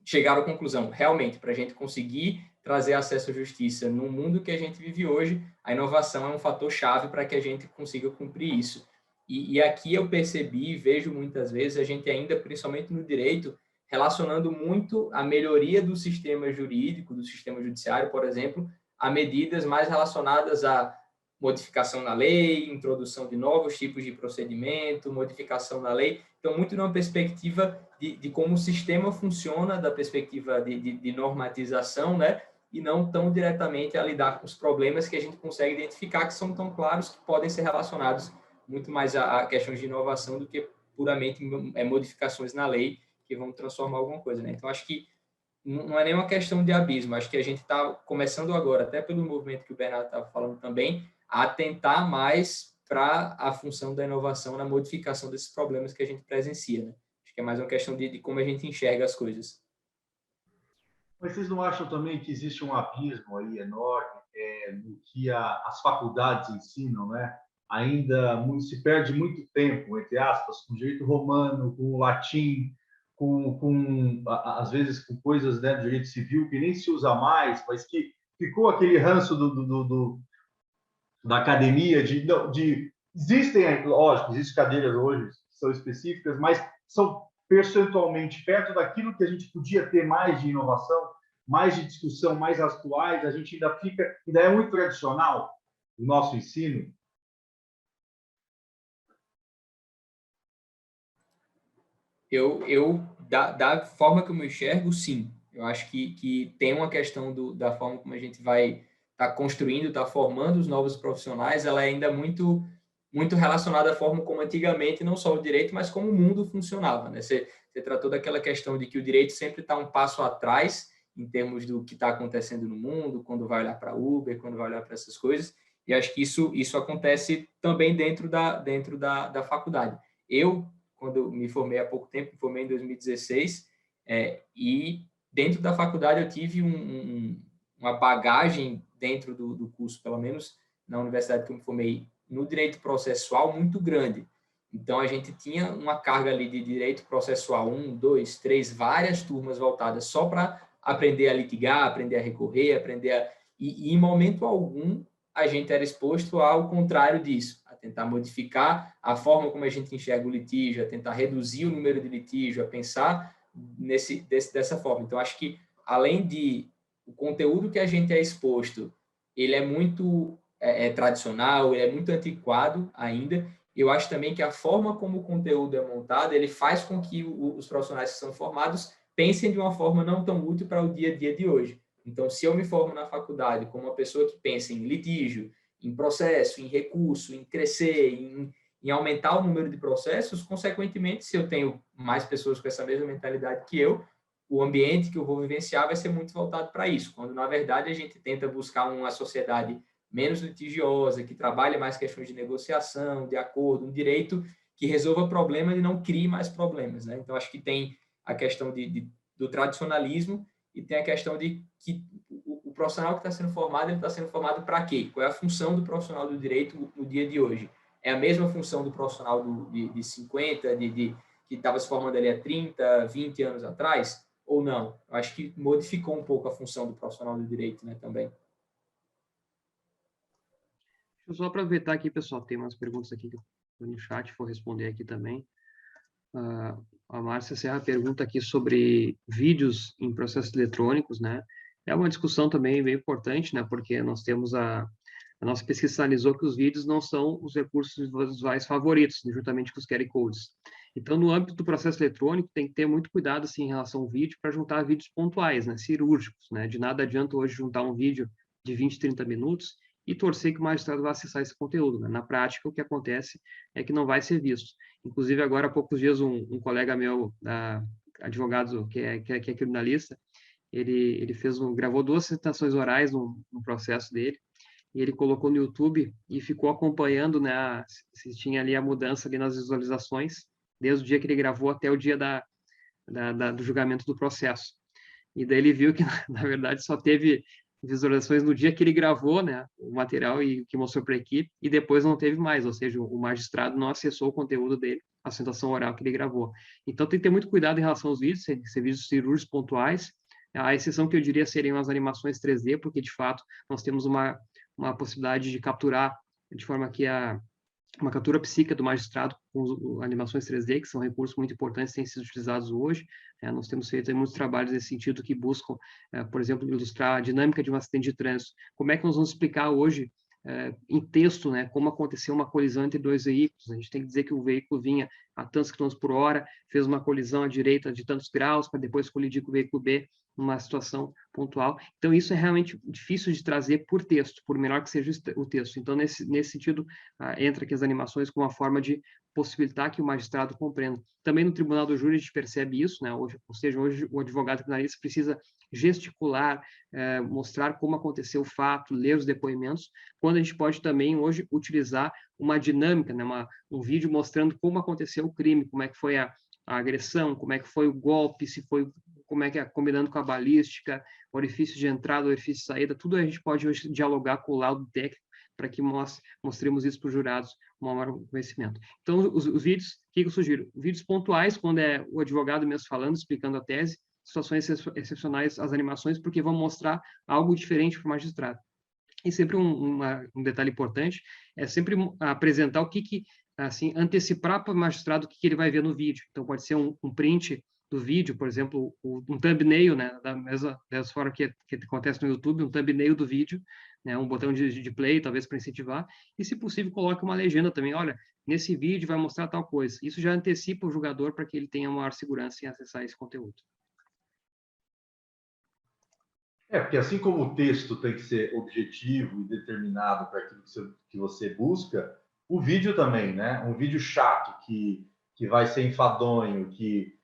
chegar à conclusão, realmente, para a gente conseguir trazer acesso à justiça no mundo que a gente vive hoje, a inovação é um fator chave para que a gente consiga cumprir isso. E aqui eu percebi e vejo muitas vezes a gente ainda, principalmente no direito, relacionando muito a melhoria do sistema jurídico, do sistema judiciário, por exemplo, a medidas mais relacionadas a modificação na lei, introdução de novos tipos de procedimento, modificação na lei. Então, muito numa perspectiva de como o sistema funciona, da perspectiva de normatização, né? E não tão diretamente a lidar com os problemas que a gente consegue identificar, que são tão claros, que podem ser relacionados muito mais a questões de inovação do que puramente modificações na lei que vão transformar alguma coisa, né? Então, acho que não é nenhuma questão de abismo, acho que a gente está começando agora, até pelo movimento que o Bernardo estava falando também, a atentar mais para a função da inovação na modificação desses problemas que a gente presencia, né? Acho que é mais uma questão de como a gente enxerga as coisas. Mas vocês não acham também que existe um abismo aí enorme no que as faculdades ensinam, né? Ainda se perde muito tempo, entre aspas, com o direito romano, com o latim, às vezes com coisas, né, do direito civil que nem se usa mais, mas que ficou aquele ranço da academia existem, lógico, existem cadeiras hoje que são específicas, mas são percentualmente perto daquilo que a gente podia ter mais de inovação, mais de discussão, mais atuais. A gente ainda é muito tradicional o nosso ensino. Da forma que eu me enxergo, sim. Eu acho que tem uma questão da forma como a gente vai estar construindo, estar formando os novos profissionais, ela é ainda muito relacionada à forma como antigamente, não só o direito, mas como o mundo funcionava, né? Você tratou daquela questão de que o direito sempre está um passo atrás em termos do que está acontecendo no mundo, quando vai olhar para Uber, quando vai olhar para essas coisas, e acho que isso acontece também dentro da faculdade. Eu, quando me formei há pouco tempo, me formei em 2016, e dentro da faculdade eu tive uma bagagem dentro do curso, pelo menos na universidade que eu me formei, no direito processual muito grande. Então, a gente tinha uma carga ali de direito processual, 1, 2, 3, várias turmas voltadas só para aprender a litigar, aprender a recorrer, e em momento algum a gente era exposto ao contrário disso, a tentar modificar a forma como a gente enxerga o litígio, a tentar reduzir o número de litígio, a pensar dessa forma. Então, acho que, além de o conteúdo que a gente é exposto, ele é muito tradicional, ele é muito antiquado ainda. Eu acho também que a forma como o conteúdo é montado, ele faz com que os profissionais que são formados pensem de uma forma não tão útil para o dia a dia de hoje. Então, se eu me formo na faculdade como uma pessoa que pensa em litígio, em processo, em recurso, em crescer, em aumentar o número de processos, consequentemente, se eu tenho mais pessoas com essa mesma mentalidade que eu, o ambiente que eu vou vivenciar vai ser muito voltado para isso, quando, na verdade, a gente tenta buscar uma sociedade menos litigiosa, que trabalhe mais questões de negociação, de acordo, um direito que resolva problemas e não crie mais problemas, né? Então, acho que tem a questão do tradicionalismo e tem a questão de que o profissional que está sendo formado, ele está sendo formado para quê? Qual é a função do profissional do direito no dia de hoje? É a mesma função do profissional de 50, que estava se formando ali há 30, 20 anos atrás? Ou não? Eu acho que modificou um pouco a função do profissional do direito, né, também. Deixa eu só aproveitar aqui, pessoal, tem umas perguntas aqui que eu estou no chat, vou responder aqui também. A Márcia Serra pergunta aqui sobre vídeos em processos eletrônicos, né? É uma discussão também bem importante, né? Porque nós temos a nossa pesquisa sinalizou que os vídeos não são os recursos visuais favoritos, juntamente com os QR Codes. Então, no âmbito do processo eletrônico, tem que ter muito cuidado, assim, em relação ao vídeo, para juntar vídeos pontuais, né? Cirúrgicos, né? De nada adianta hoje juntar um vídeo de 20, 30 minutos e torcer que o magistrado vai acessar esse conteúdo, né? Na prática, o que acontece é que não vai ser visto. Inclusive, agora há poucos dias, um colega meu, advogado, que é criminalista, ele gravou 2 citações orais no processo dele, e ele colocou no YouTube e ficou acompanhando, né, se tinha ali a mudança ali nas visualizações, desde o dia que ele gravou até o dia do julgamento do processo. E daí ele viu que, na verdade, só teve visualizações no dia que ele gravou, né, o material e que mostrou para a equipe, e depois não teve mais, ou seja, o magistrado não acessou o conteúdo dele, a citação oral que ele gravou. Então, tem que ter muito cuidado em relação aos vídeos, ser vídeos cirúrgicos pontuais, a exceção que eu diria seriam as animações 3D, porque, de fato, nós temos uma possibilidade de capturar, de forma que uma captura psíquica do magistrado com animações 3D, que são recursos muito importantes, têm sido utilizados hoje. Nós temos feito muitos trabalhos nesse sentido que buscam, por exemplo, ilustrar a dinâmica de um acidente de trânsito. Como é que nós vamos explicar hoje, em texto, né, como aconteceu uma colisão entre 2 veículos? A gente tem que dizer que o veículo vinha a tantos quilômetros por hora, fez uma colisão à direita de tantos graus, para depois colidir com o veículo B numa situação pontual. Então, isso é realmente difícil de trazer por texto, por menor que seja o texto. Então, nesse sentido, entra aqui as animações como uma forma de possibilitar que o magistrado compreenda. Também no tribunal do júri a gente percebe isso, né? Hoje, ou seja, hoje o advogado criminalista precisa gesticular, mostrar como aconteceu o fato, ler os depoimentos, quando a gente pode também hoje utilizar uma dinâmica, né? Um vídeo mostrando como aconteceu o crime, como é que foi a agressão, como é que foi o golpe, como é que é combinando com a balística, orifício de entrada, orifício de saída, tudo a gente pode hoje dialogar com o laudo técnico para que mostremos isso para os jurados com maior conhecimento. Então, os vídeos, o que eu sugiro? Vídeos pontuais, quando é o advogado mesmo falando, explicando a tese, situações excepcionais, as animações, porque vão mostrar algo diferente para o magistrado. E sempre um detalhe importante é sempre apresentar o que assim, antecipar para o magistrado o que ele vai ver no vídeo. Então, pode ser um print do vídeo, por exemplo, um thumbnail, né, da mesma forma que acontece no YouTube, um thumbnail do vídeo, né, um botão de play, talvez para incentivar, e se possível coloque uma legenda também, olha, nesse vídeo vai mostrar tal coisa. Isso já antecipa o jogador para que ele tenha maior segurança em acessar esse conteúdo. Porque assim como o texto tem que ser objetivo e determinado para aquilo que você busca, o vídeo também, né? Um vídeo chato que vai ser enfadonho, que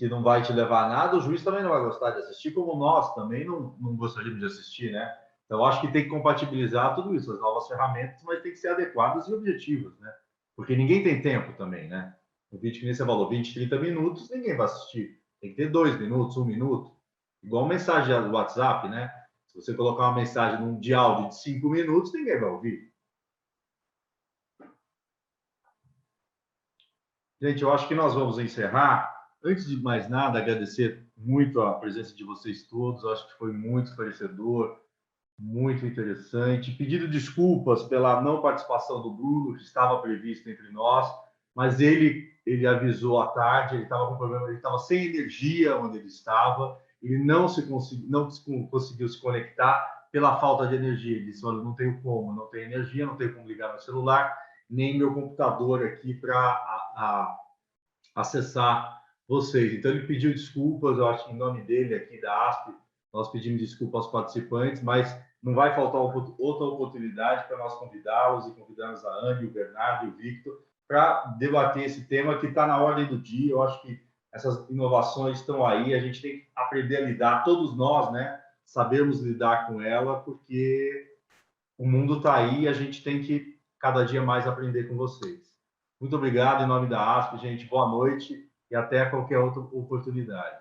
não vai te levar a nada, o juiz também não vai gostar de assistir, como nós também não gostaríamos de assistir, né? Então, acho que tem que compatibilizar tudo isso, as novas ferramentas, mas tem que ser adequadas e objetivas, né? Porque ninguém tem tempo também, né? Um vídeo que nem você falou, 20, 30 minutos, ninguém vai assistir. Tem que ter 2 minutos, 1 minuto. Igual mensagem do WhatsApp, né? Se você colocar uma mensagem de áudio de 5 minutos, ninguém vai ouvir. Gente, eu acho que nós vamos encerrar. Antes de mais nada, agradecer muito a presença de vocês todos. Eu acho que foi muito esclarecedor, muito interessante. Pedindo desculpas pela não participação do Bruno, que estava previsto entre nós, mas ele avisou à tarde, ele estava com problema, ele estava sem energia onde ele estava, ele não conseguiu se conectar pela falta de energia. Ele disse: olha, não tenho como, não tenho energia, não tenho como ligar meu celular, nem meu computador aqui para acessar vocês. Então, ele pediu desculpas, eu acho que em nome dele aqui da ASP, nós pedimos desculpas aos participantes, mas não vai faltar outra oportunidade para nós convidá-los e convidarmos a Anne, o Bernardo e o Victor para debater esse tema que está na ordem do dia. Eu acho que essas inovações estão aí, a gente tem que aprender a lidar, todos nós, né? Sabermos lidar com ela, porque o mundo está aí e a gente tem que cada dia mais aprender com vocês. Muito obrigado em nome da ASP, gente. Boa noite e até qualquer outra oportunidade.